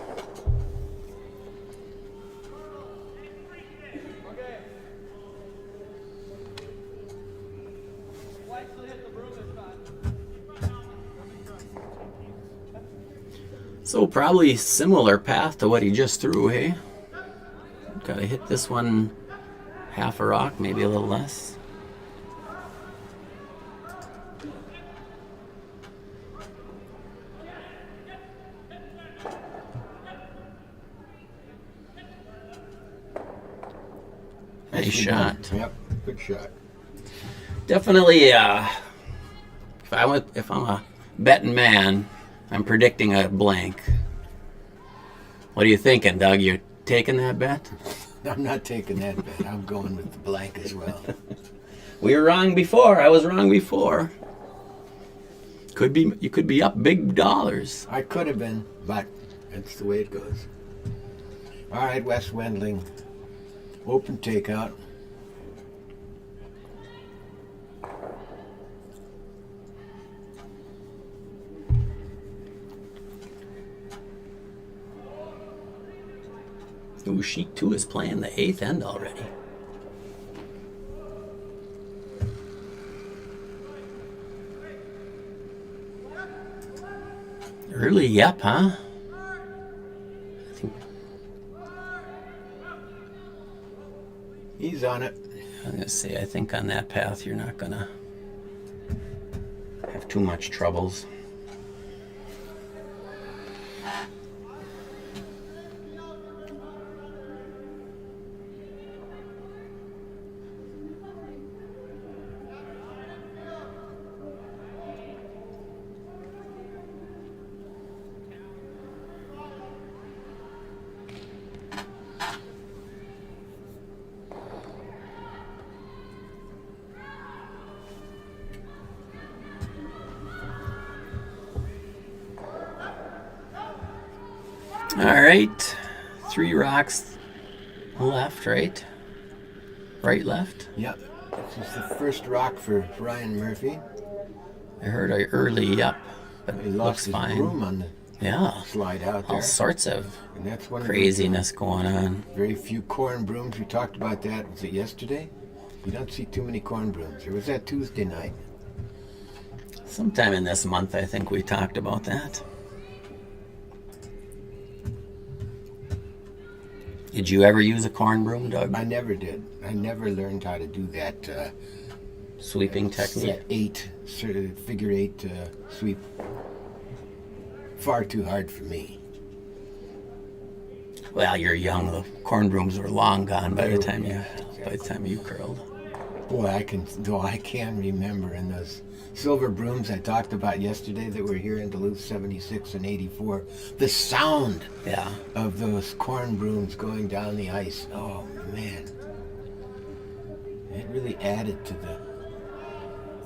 So probably similar path to what he just threw, hey? Got to hit this one half a rock, maybe a little less. Nice shot. Yep, good shot. Definitely, if I'm a betting man, I'm predicting a blank. What are you thinking, Doug? You taking that bet? I'm not taking that bet. I'm going with the blank as well. We were wrong before. I was wrong before. You could be up big dollars. I could have been, but that's the way it goes. All right, Wes Wendling. Open takeout. Ooh, Sheik 2 is playing the 8th end already. Early, yep, huh? I think He's on it. I was gonna say, I think on that path you're not gonna have too much troubles. All right, 3 rocks left, right? Right, left? Yep. This is the first rock for Ryan Murphy. I heard I early up, but He it lost looks his fine. broom on the Yeah, slide out there. all sorts of And that's one of craziness going on. the very few corn brooms. We talked about that. Was it yesterday? You don't see too many corn brooms. Or was that Tuesday night? Sometime in this month, I think we talked about that. Did you ever use a corn broom, Doug? I never did. I never learned how to do that Sweeping technique? figure eight sweep. Far too hard for me. Well, you're young. The corn brooms were long gone by the time Exactly. you curled. Boy, I can remember in those silver brooms I talked about yesterday that were here in Duluth, 76 and 84. The sound Yeah. of those corn brooms going down the ice. Oh, man. It really added to the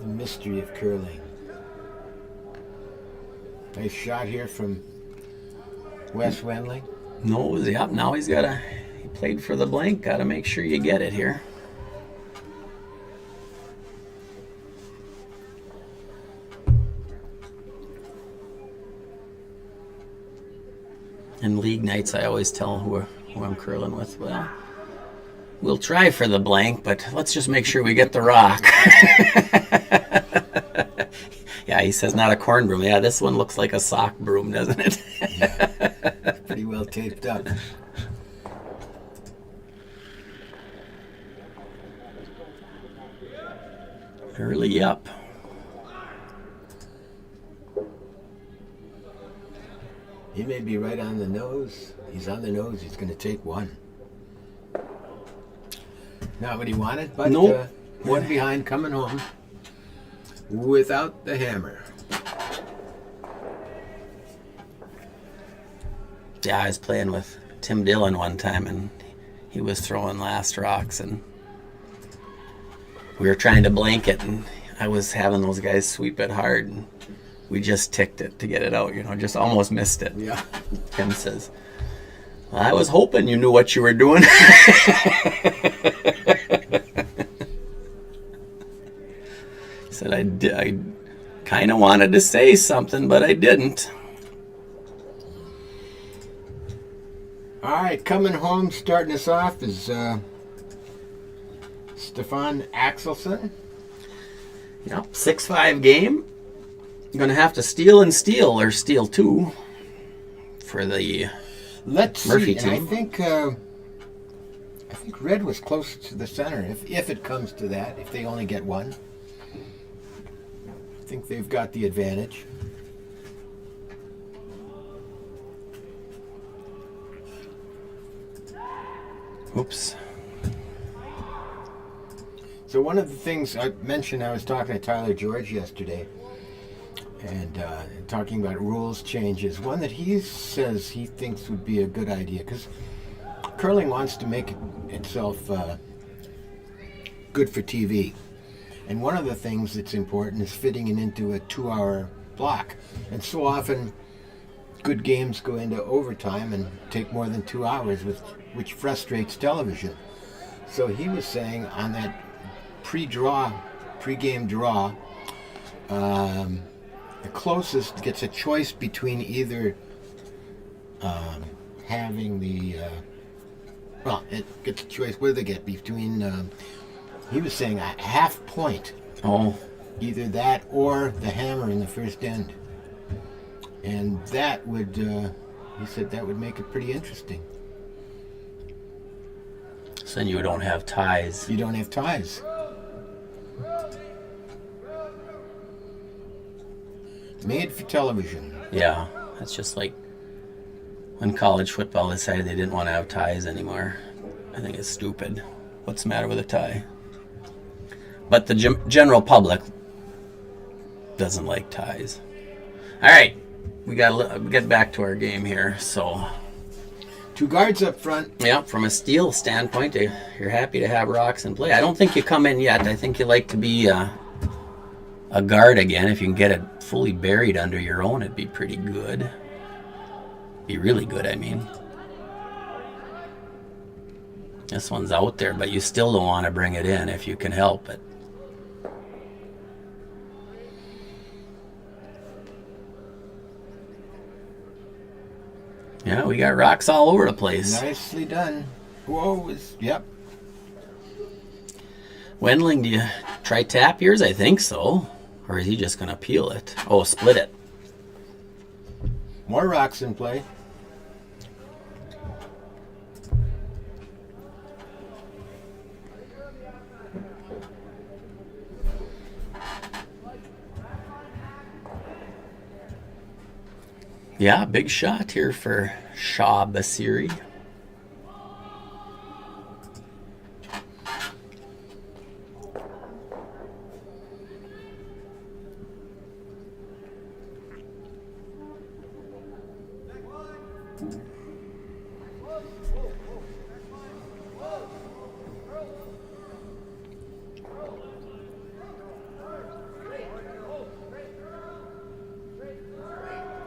mystery of curling. Nice shot here from Wes Wendling. No, yep. Now he played for the blank. Got to make sure you get it here. In league nights, I always tell who I'm curling with, well, we'll try for the blank, but let's just make sure we get the rock. Yeah, he says not a corn broom. Yeah, this one looks like a sock broom, doesn't it? Yeah, pretty well taped up. Early up. He may be right on the nose. He's on the nose. He's going to take one. Not what he wanted, but Nope. One behind coming home without the hammer. Yeah, I was playing with Tim Dillon one time, and he was throwing last rocks, and we were trying to blank it, and I was having those guys sweep it hard, and we just ticked it to get it out, just almost missed it. Yeah. Tim says, well, I was hoping you knew what you were doing. He said, I kind of wanted to say something, but I didn't. All right, coming home, starting us off is Stefan Axelson. Yep, 6-5 game. You're going to have to steal and steal, or steal two, for the Let's Murphy see. And team. I think red was close to the center. If it comes to that, if they only get one, I think they've got the advantage. Oops. So one of the things I mentioned, I was talking to Tyler George yesterday, and talking about rules changes. One that he says he thinks would be a good idea, because curling wants to make itself good for TV. And one of the things that's important is fitting it into a 2-hour block. And so often, good games go into overtime and take more than 2 hours, which frustrates television. So he was saying on that pre-game draw, the closest gets a choice between either having the it gets a choice. What do they get between? He was saying a half point. Oh, Either that or the hammer in the first end, and that would. He said that would make it pretty interesting. so then you don't have ties. You don't have ties. Made for television. Yeah, that's just like when college football decided they didn't want to have ties anymore. I think it's stupid. What's the matter with a tie? But the general public doesn't like ties. All right, we got to get back to our game here. So, 2 guards up front. yeah, from a steal standpoint, you're happy to have rocks in play. I don't think you come in yet. I think you like to be a guard again. If you can get it fully buried under your own, it'd be pretty good. Be really good, I mean. This one's out there, but you still don't want to bring it in if you can help it. Yeah, we got rocks all over the place. Nicely done. Whoa, yep. Wendling, do you try tap yours? I think so. Or is he just going to peel it? Oh, split it. More rocks in play. Yeah, big shot here for Shah Basiri.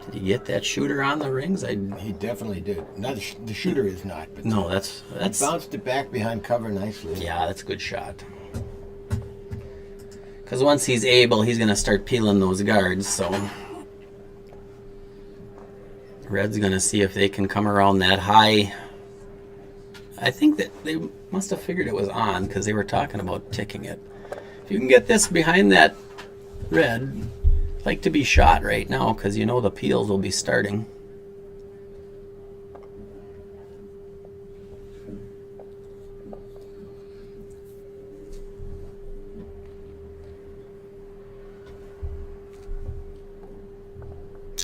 Did he get that shooter on the rings? He definitely did. No, the shooter is not. But No, that's he bounced it back behind cover nicely. yeah, that's a good shot. Because once he's able, he's going to start peeling those guards. So Red's going to see if they can come around that high. I think that they must have figured it was on because they were talking about ticking it. If you can get this behind that Red, I'd like to be shot right now because you know the peels will be starting.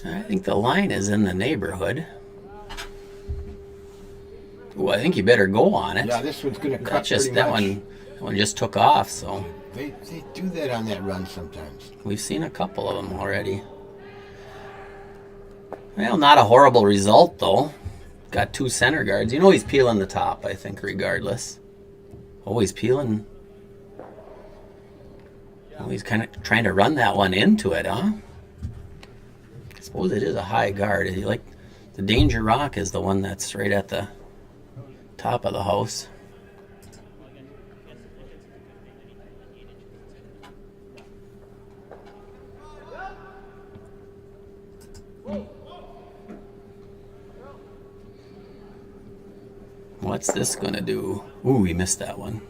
I think the line is in the neighborhood. Ooh, I think you better go on it. Yeah, this one's going to cut That's just pretty that much. one just took off, so They do that on that run sometimes. we've seen a couple of them already. Well, not a horrible result though. Got two center guards. You know he's peeling the top, I think, regardless. Oh, he's peeling. Oh, he's kind of trying to run that one into it, huh? I suppose it is a high guard. Like the danger rock is the one that's right at the top of the house. What's this gonna do? Ooh, he missed that one.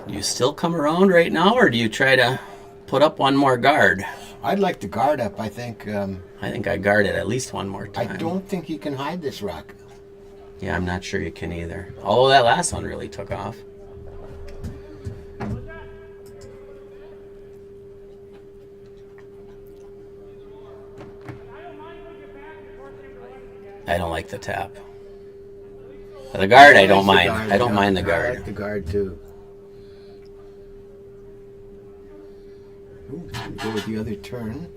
Do you still come around right now, or do you try to put up one more guard? I'd like to guard up. I think I guard it at least one more time. I don't think you can hide this rock. Yeah, I'm not sure you can either. Although that last one really took off. I don't like the tap. The guard, I don't mind. I don't mind the I guard. like the guard too. Ooh, go with the other turn.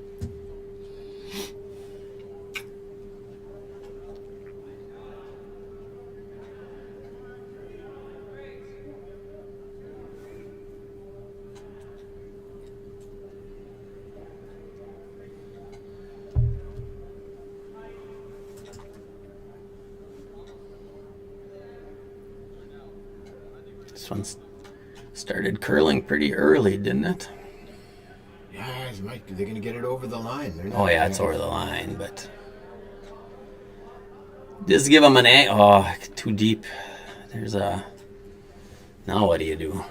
This one started curling pretty early, didn't it? Yeah, they're going to get it over the line. They're not Oh yeah, gonna it's get over the line, but just give them an A. Oh, too deep. There's a. Now what do you do?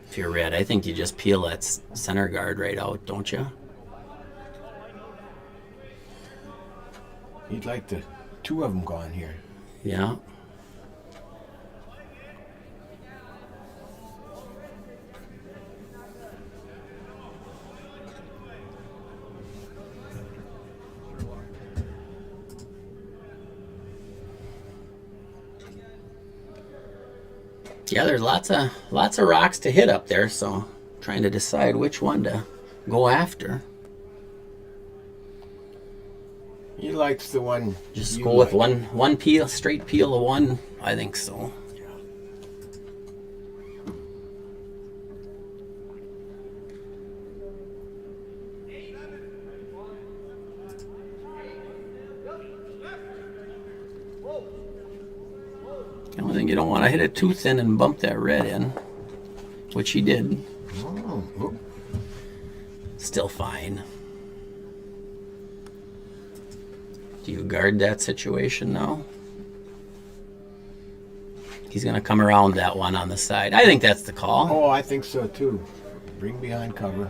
If you're Red, I think you just peel that center guard right out, don't you? You'd like the two of them gone here. Yeah. Yeah, there's lots of rocks to hit up there, so trying to decide which one to go after. He likes the one. Just you go with like. one peel, straight peel of one. I think so. you don't want to hit it too thin and bump that red in, which he did. Oh. Still fine. Do you guard that situation now? He's going to come around that one on the side. I think that's the call. Oh, I think so too. Bring behind cover.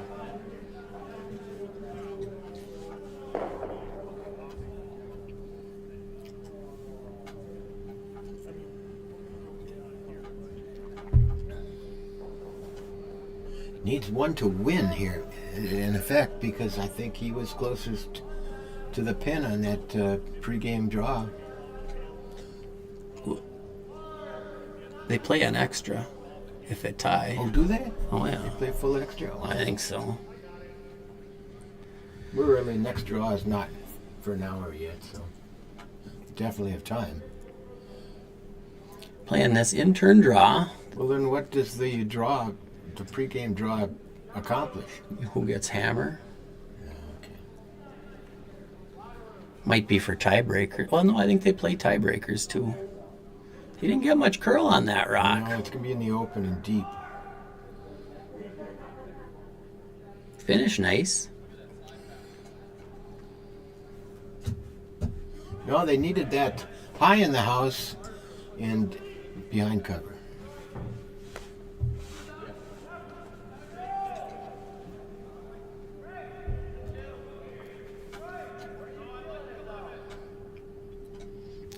Needs one to win here, in effect, because I think he was closest to the pin on that pregame draw. They play an extra if it tie. Oh, do they? Oh, yeah. They play full extra? I think so. We're early. Next draw is not for an hour yet, so definitely have time. Playing this in-turn draw. Well, then what does the draw, the pregame draw, accomplish? Who gets hammer? Yeah, okay. Might be for tiebreaker. Well, no, I think they play tiebreakers too. He didn't get much curl on that rock. No, it's going to be in the open and deep. Finish nice. No, they needed that high in the house and behind cover.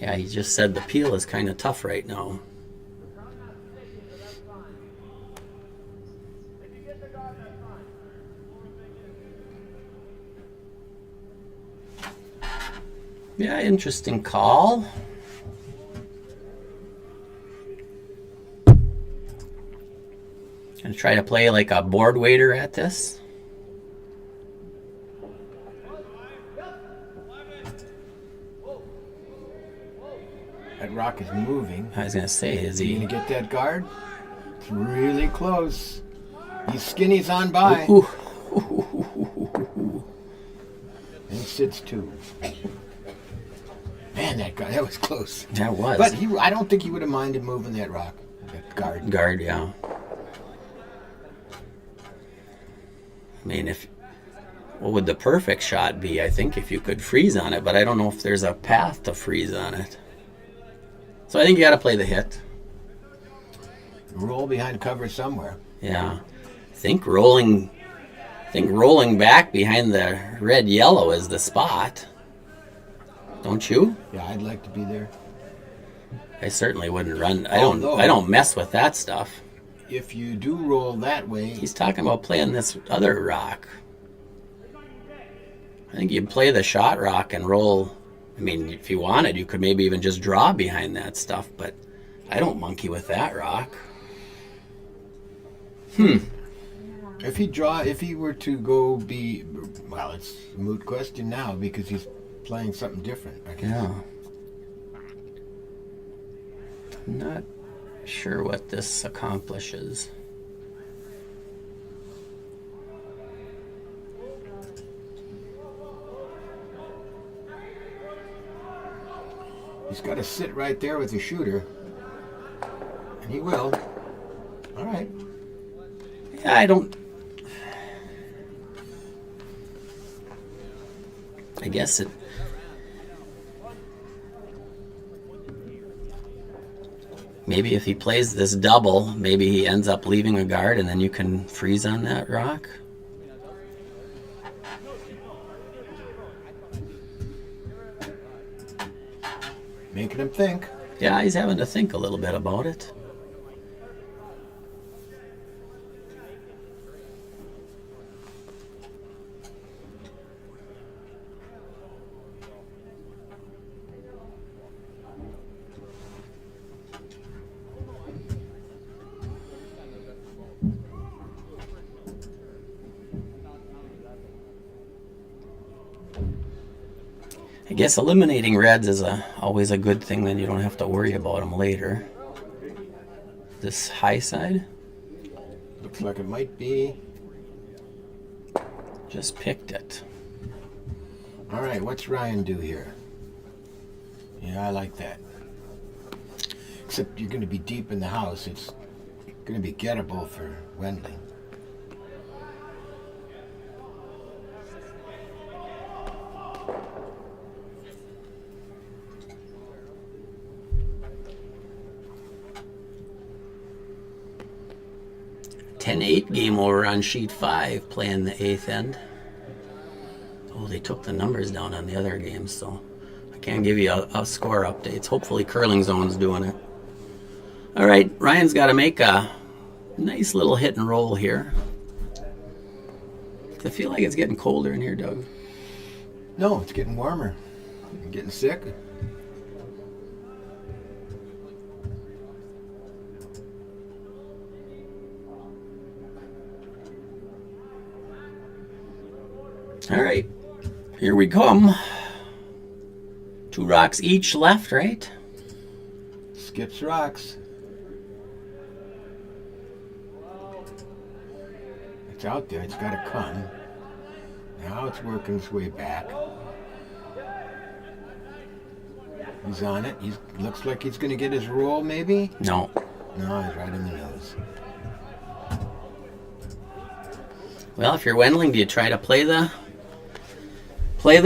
Yeah, he just said the peel is kind of tough right now. Yeah, interesting call. Gonna try to play like a board waiter at this. That rock is moving. I was gonna say, is You he? gonna get that guard? It's really close. These skinnies on by. Ooh. And sits two. Man, that was close. That was. But I don't think he would have minded moving that rock. That guard. Guard, yeah. I mean, what would the perfect shot be? I think if you could freeze on it, but I don't know if there's a path to freeze on it. So I think you got to play the hit. Roll behind cover somewhere. Yeah. I think rolling back behind the red yellow is the spot. Don't you? Yeah, I'd like to be there. I certainly wouldn't run. Although- I don't mess with that stuff. If you do roll that way, He's talking about playing this other rock. I think you'd play the shot rock and roll. I mean, if you wanted, you could maybe even just draw behind that stuff, but I don't monkey with that rock. if he were to go well, it's a moot question now because he's playing something different, I guess. Yeah. Not sure what this accomplishes. He's got to sit right there with the shooter. And he will. All right. Yeah, I guess it. Maybe if he plays this double, maybe he ends up leaving a guard and then you can freeze on that rock. Making him think. Yeah, he's having to think a little bit about it. I guess eliminating reds is always a good thing, then you don't have to worry about them later. This high side? Looks like it might be. Just picked it. All right, what's Ryan do here? Yeah, I like that. except you're going to be deep in the house. It's going to be gettable for Wendling. (10-8) game over on sheet 5, playing the 8th end. Oh, they took the numbers down on the other games, so I can't give you a score updates. Hopefully Curling Zone's doing it. All right, Ryan's got to make a nice little hit and roll here. I feel like it's getting colder in here, Doug. No, it's getting warmer. I'm getting sick. All right, here we come. 2 rocks each left, right? Skips rocks. It's out there. It's got to come. Now it's working its way back. He's on it. He looks like he's going to get his roll, maybe? No. No, he's right in the nose. Well, if you're Wendling, do you try to play the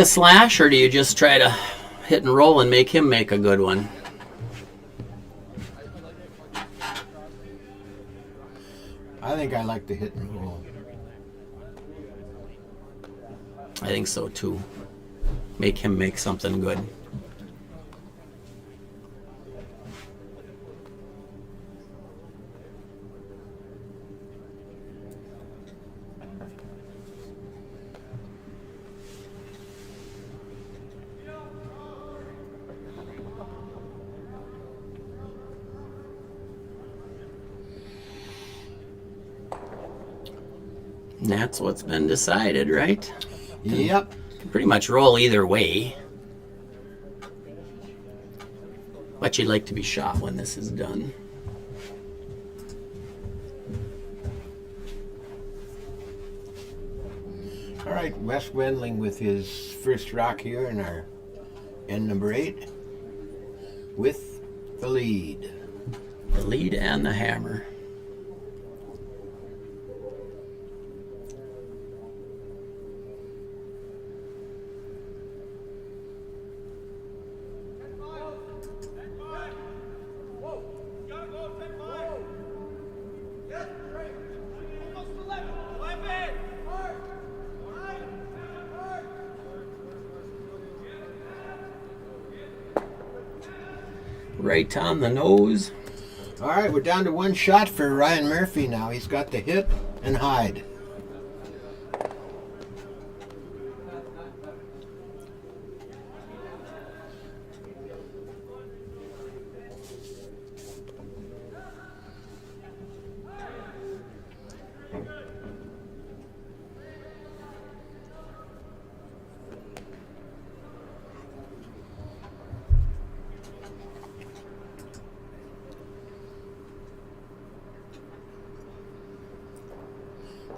slash, or do you just try to hit and roll and make him make a good one? I think I like to hit and roll. I think so too. Make him make something good. And that's what's been decided, right? Yep. Can pretty much roll either way. But you'd like to be shot when this is done. All right, Wes Wendling with his first rock here in our end number 8 with the lead. The lead and the hammer. Right on the nose. All right, we're down to 1 shot for Ryan Murphy now. He's got the hit and hide.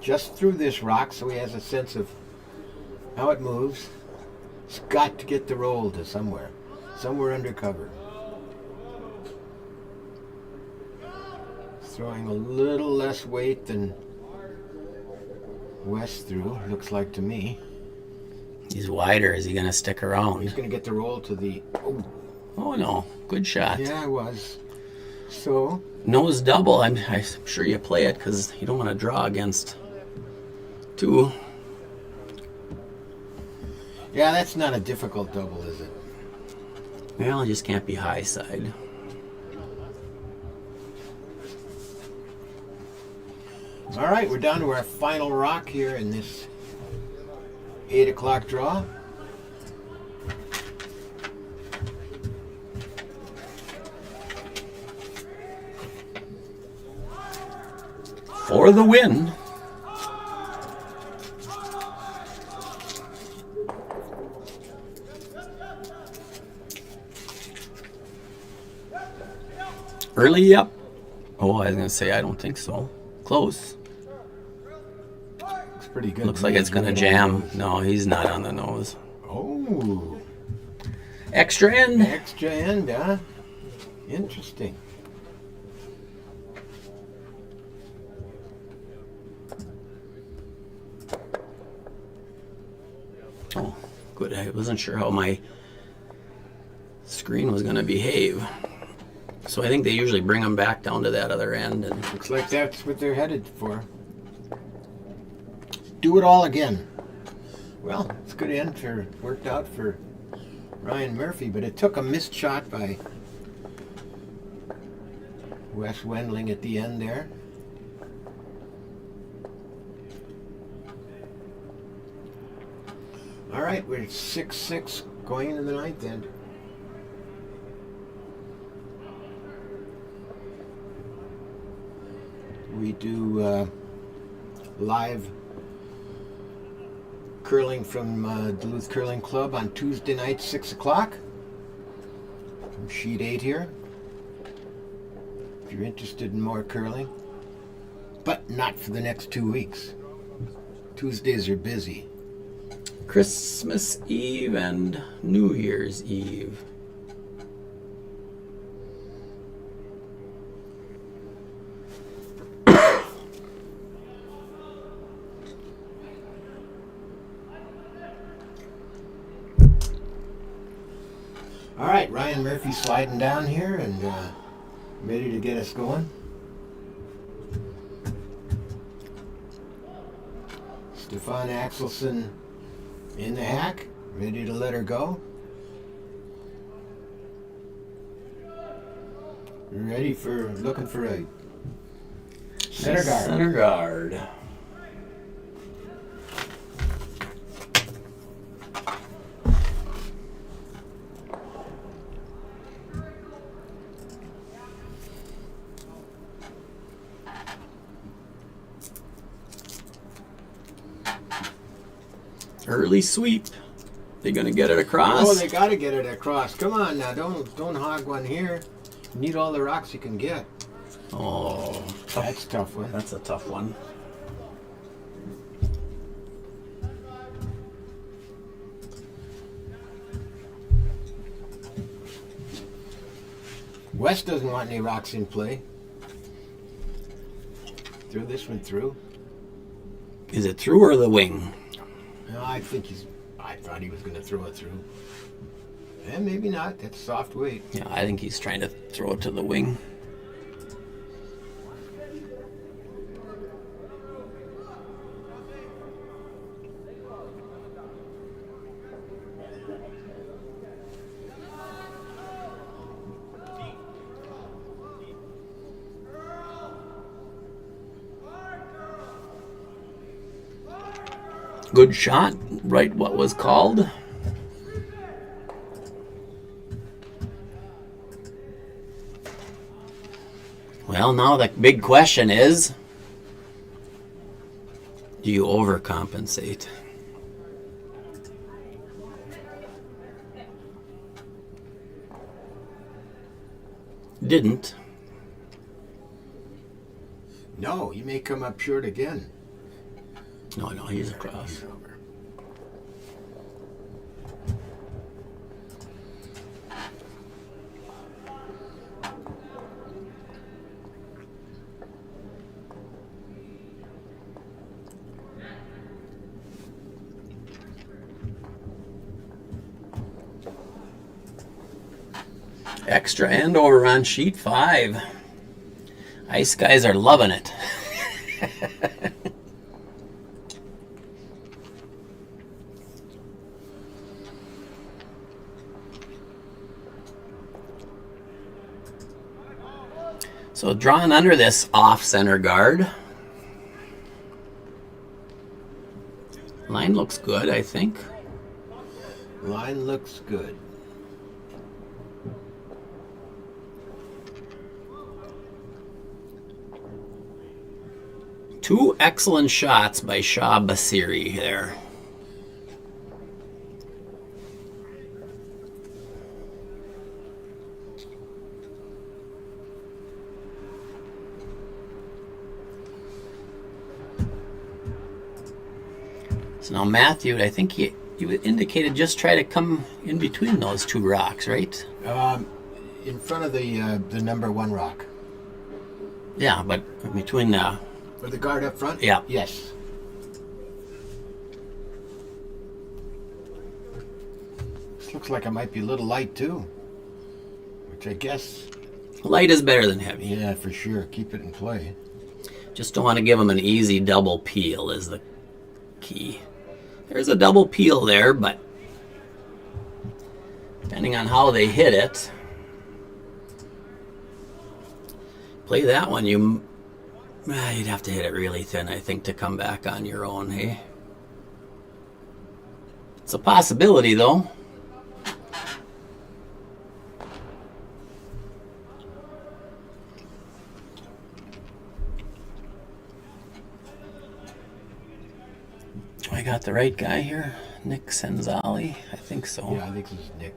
Just through this rock, so he has a sense of how it moves. He's got to get the roll to somewhere under cover. Throwing a little less weight than Wes threw, looks like to me. He's wider. Is he going to stick around? He's going to get the roll to the... Oh, no. Good shot. Yeah, it was. So... Nose double. I'm sure you play it because you don't want to draw against 2. Yeah, that's not a difficult double, is it? Well, it just can't be high side. All right, we're down to our final rock here in this 8 o'clock draw. For the win. Early up. Oh, I was going to say, I don't think so. Close. Looks pretty good. Looks like it's going to jam. No, he's not on the nose. Oh. Extra end. Extra end, huh? Interesting. Oh, good. I wasn't sure how my screen was going to behave. So I think they usually bring them back down to that other end. And Looks like that's what they're headed for. Do it all again. Well, it's a good end for worked out for Ryan Murphy, but it took a missed shot by Wes Wendling at the end there. All right, we're 6-6 going into the ninth end. We do live curling from Duluth Curling Club on Tuesday night, 6 o'clock. From sheet 8 here. If you're interested in more curling. But not for the next 2 weeks. Tuesdays are busy. Christmas Eve and New Year's Eve. All right, Ryan Murphy sliding down here and ready to get us going. Stefan Axelson in the hack, ready to let her go. Ready for looking for a center guard. Center guard. Early sweep. They gonna get it across? Oh, they got to get it across. Come on now, don't hog one here. You need all the rocks you can get. Oh, That's a tough one. that's a tough one. West doesn't want any rocks in play. Throw this one through. Is it through or the wing? No, I thought he was going to throw it through. And maybe not. That's soft weight. Yeah, I think he's trying to throw it to the wing. Good shot, right what was called. Well, now the big question is, do you overcompensate? Didn't. No, he may come up short again. No, he's across. He's over. Extra end over on sheet 5. Ice guys are loving it. So drawn under this off-center guard. Line looks good, I think. Line looks good. Two excellent shots by Shah Basiri there. So now Matthew, I think you indicated just try to come in between those two rocks, right? In front of the number 1 rock. Yeah, but between the... With the guard up front? Yeah. Yes. Looks like it might be a little light too. Which I guess, Light is better than heavy. yeah, for sure. Keep it in play. Just don't want to give them an easy double peel is the key. There's a double peel there, but depending on how they hit it, play that one, you'd have to hit it really thin, I think, to come back on your own, hey? It's a possibility, though. I got the right guy here. Nick Senzali, I think so. Yeah, I think this is Nick.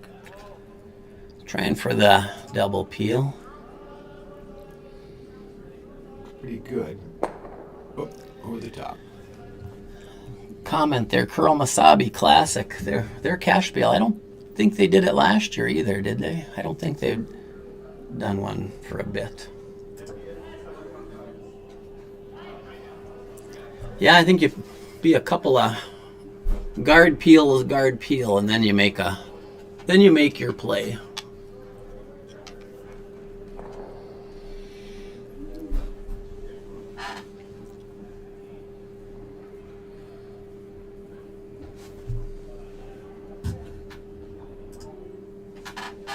Trying for the double peel. Pretty good. Oh, over the top. Comment there, Kuromasabi Classic. Their cash bail. I don't think they did it last year either, did they? I don't think they've done one for a bit. Yeah, I think you be a couple of guard peel, and then you make your play.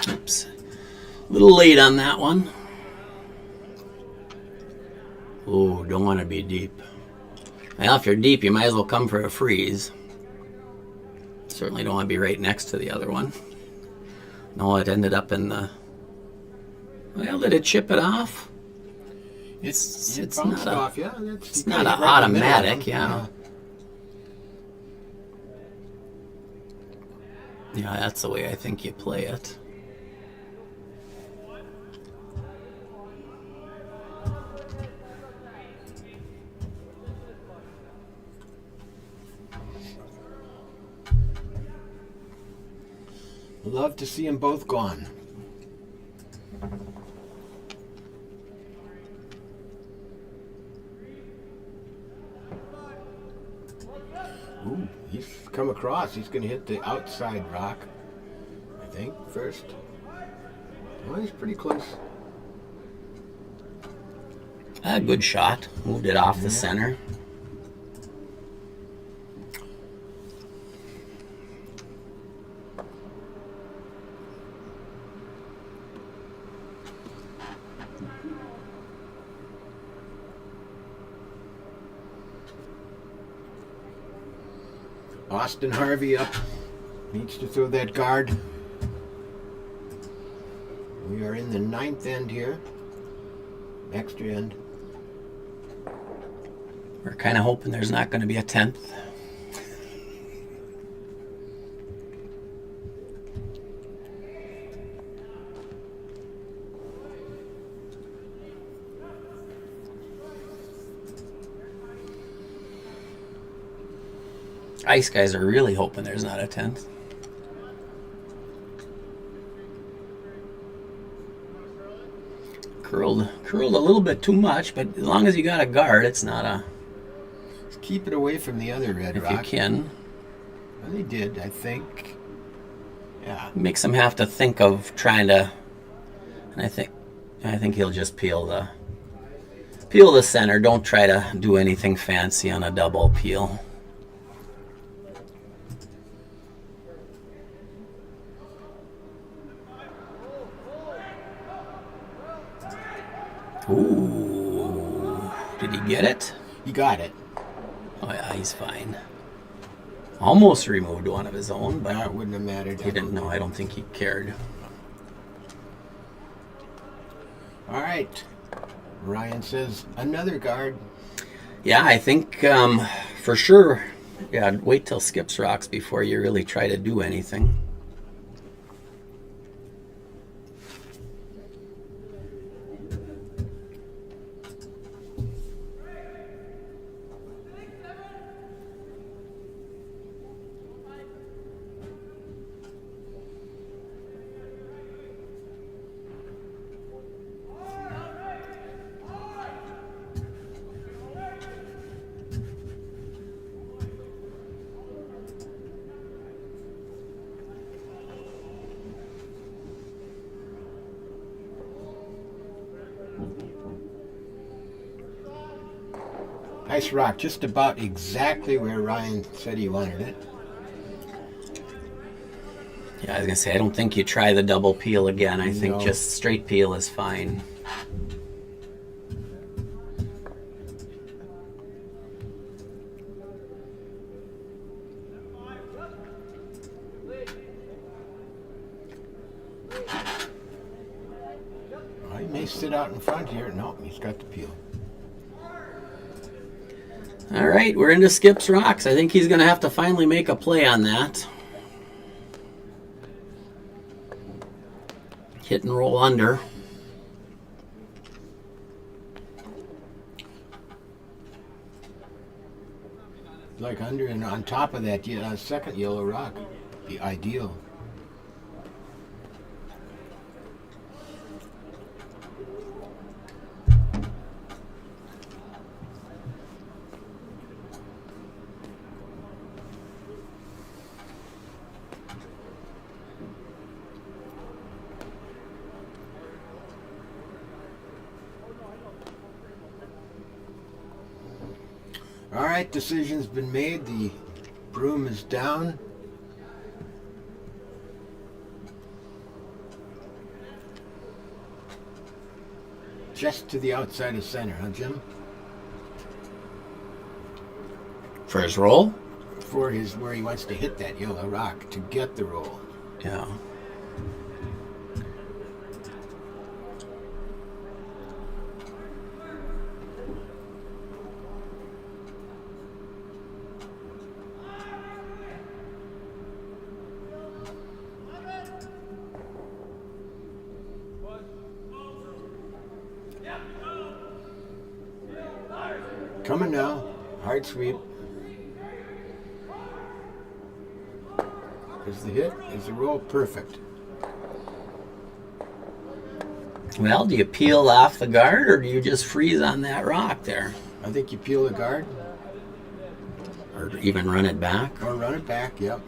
Oops. A little late on that one. Oh, don't want to be deep. Well, if you're deep, you might as well come for a freeze. Certainly don't want to be right next to the other one. No, it ended up in the... Well, did it chip it off? It's bounced not off, yeah. it's not an automatic, yeah. Yeah, that's the way I think you play it. Love to see them both gone. Ooh, he's come across. He's going to hit the outside rock, I think, first. Well, he's pretty close. A good shot. Moved it off the center. Austin Harvey up. Needs to throw that guard. We are in the 9th end here. Extra end. We're kind of hoping there's not going to be a 10th. Ice guys are really hoping there's not a 10th. Curled a little bit too much, but as long as you got a guard, it's not a... Just keep it away from the other red rock. If you can. Well, they did, I think. Yeah. Makes him have to think of trying to... And I think he'll just peel the center. Don't try to do anything fancy on a double peel. Ooh, did he get it? He got it. Oh yeah, he's fine. Almost removed one of his own, but That wouldn't have mattered. he didn't know. I don't think he cared. All right. Ryan says another guard. Yeah, I think for sure. Yeah, wait till Skips rocks before you really try to do anything. Nice rock, just about exactly where Ryan said he wanted it. Yeah, I was gonna say, I don't think you try the double peel again. I think No. just straight peel is fine. Well, he may sit out in front here. No, he's got the peel. All right, we're into Skip's rocks. I think he's gonna have to finally make a play on that. Hit and roll under. Like under and on top of that second yellow rock. Be ideal. All right, decision's been made. The broom is down. Just to the outside of center, huh, Jim? For his roll? For his where he wants to hit that yellow rock to get the roll. Yeah. Coming now. Hard sweep. Is the hit? Is the roll perfect? Well, do you peel off the guard or do you just freeze on that rock there? I think you peel the guard Or even run it back? or run it back, yep.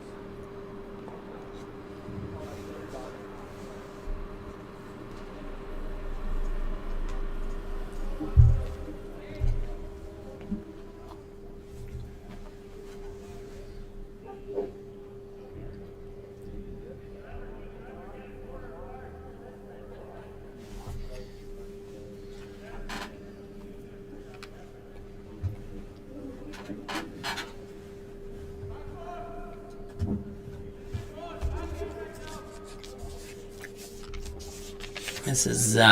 This is, it's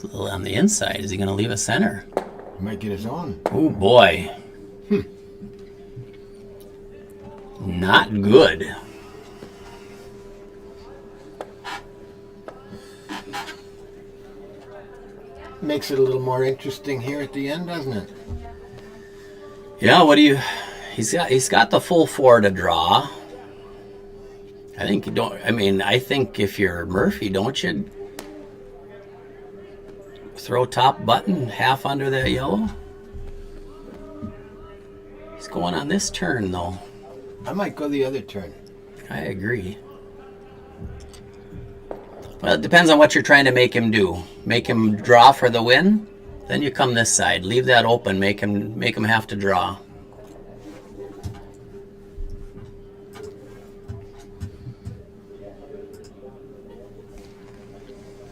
a little on the inside. Is he going to leave a center? He might get his own. Oh, boy. Not good. Makes it a little more interesting here at the end, doesn't it? Yeah, what do you... He's got the full four to draw. I think you don't... I mean, I think if you're Murphy, don't you throw top button half under that yellow? He's going on this turn, though. I might go the other turn. I agree. Well, it depends on what you're trying to make him do. Make him draw for the win, then you come this side. Leave that open. Make him have to draw.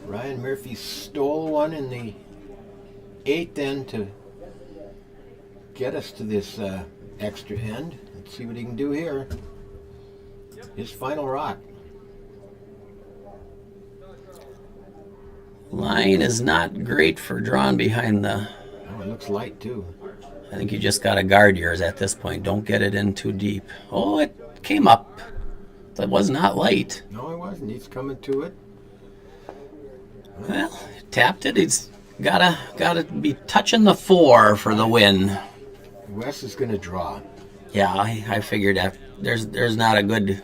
Ryan Murphy stole one in the 8th then to get us to this extra end. Let's see what he can do here. His final rock. Line is not great for drawing behind the... Oh, it looks light too. I think you just got to guard yours at this point. Don't get it in too deep. Oh, it came up. That was not light. No, it wasn't. He's coming to it. Well, tapped it. He's gotta be touching the 4 for the win. Wes is going to draw. Yeah, I figured that there's not a good,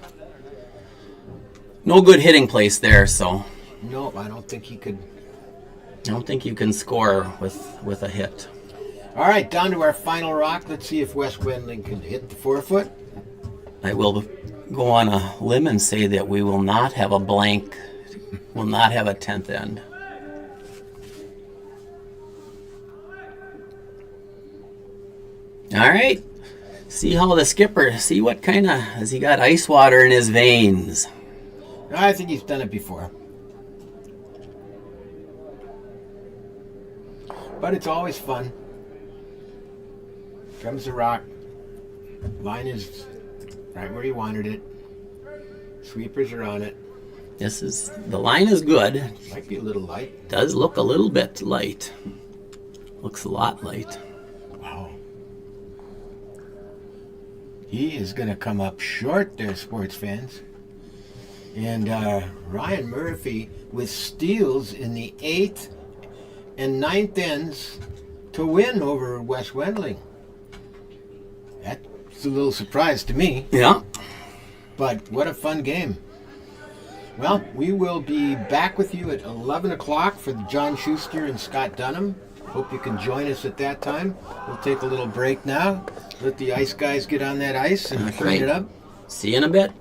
no good hitting place there. So No, I don't think he could. I don't think you can score with a hit. All right, down to our final rock. Let's see if Wes Wendling can hit the 4-foot. I will go on a limb and say that we will not have a blank, will not have a 10th end. All right. See how the skipper, see what kind of, has he got ice water in his veins? I think he's done it before. But it's always fun. Comes the rock. Line is right where you wanted it. Sweepers are on it. The line is good. Might be a little light. Does look a little bit light. Looks a lot light. Wow. He is going to come up short there, sports fans. And Ryan Murphy with steals in the 8th and 9th ends to win over Wes Wendling. That's a little surprise to me. Yeah. But what a fun game. Well, we will be back with you at 11 o'clock for the John Schuster and Scott Dunham. Hope you can join us at that time. We'll take a little break now. Let the ice guys get on that ice and clean it up. See you in a bit.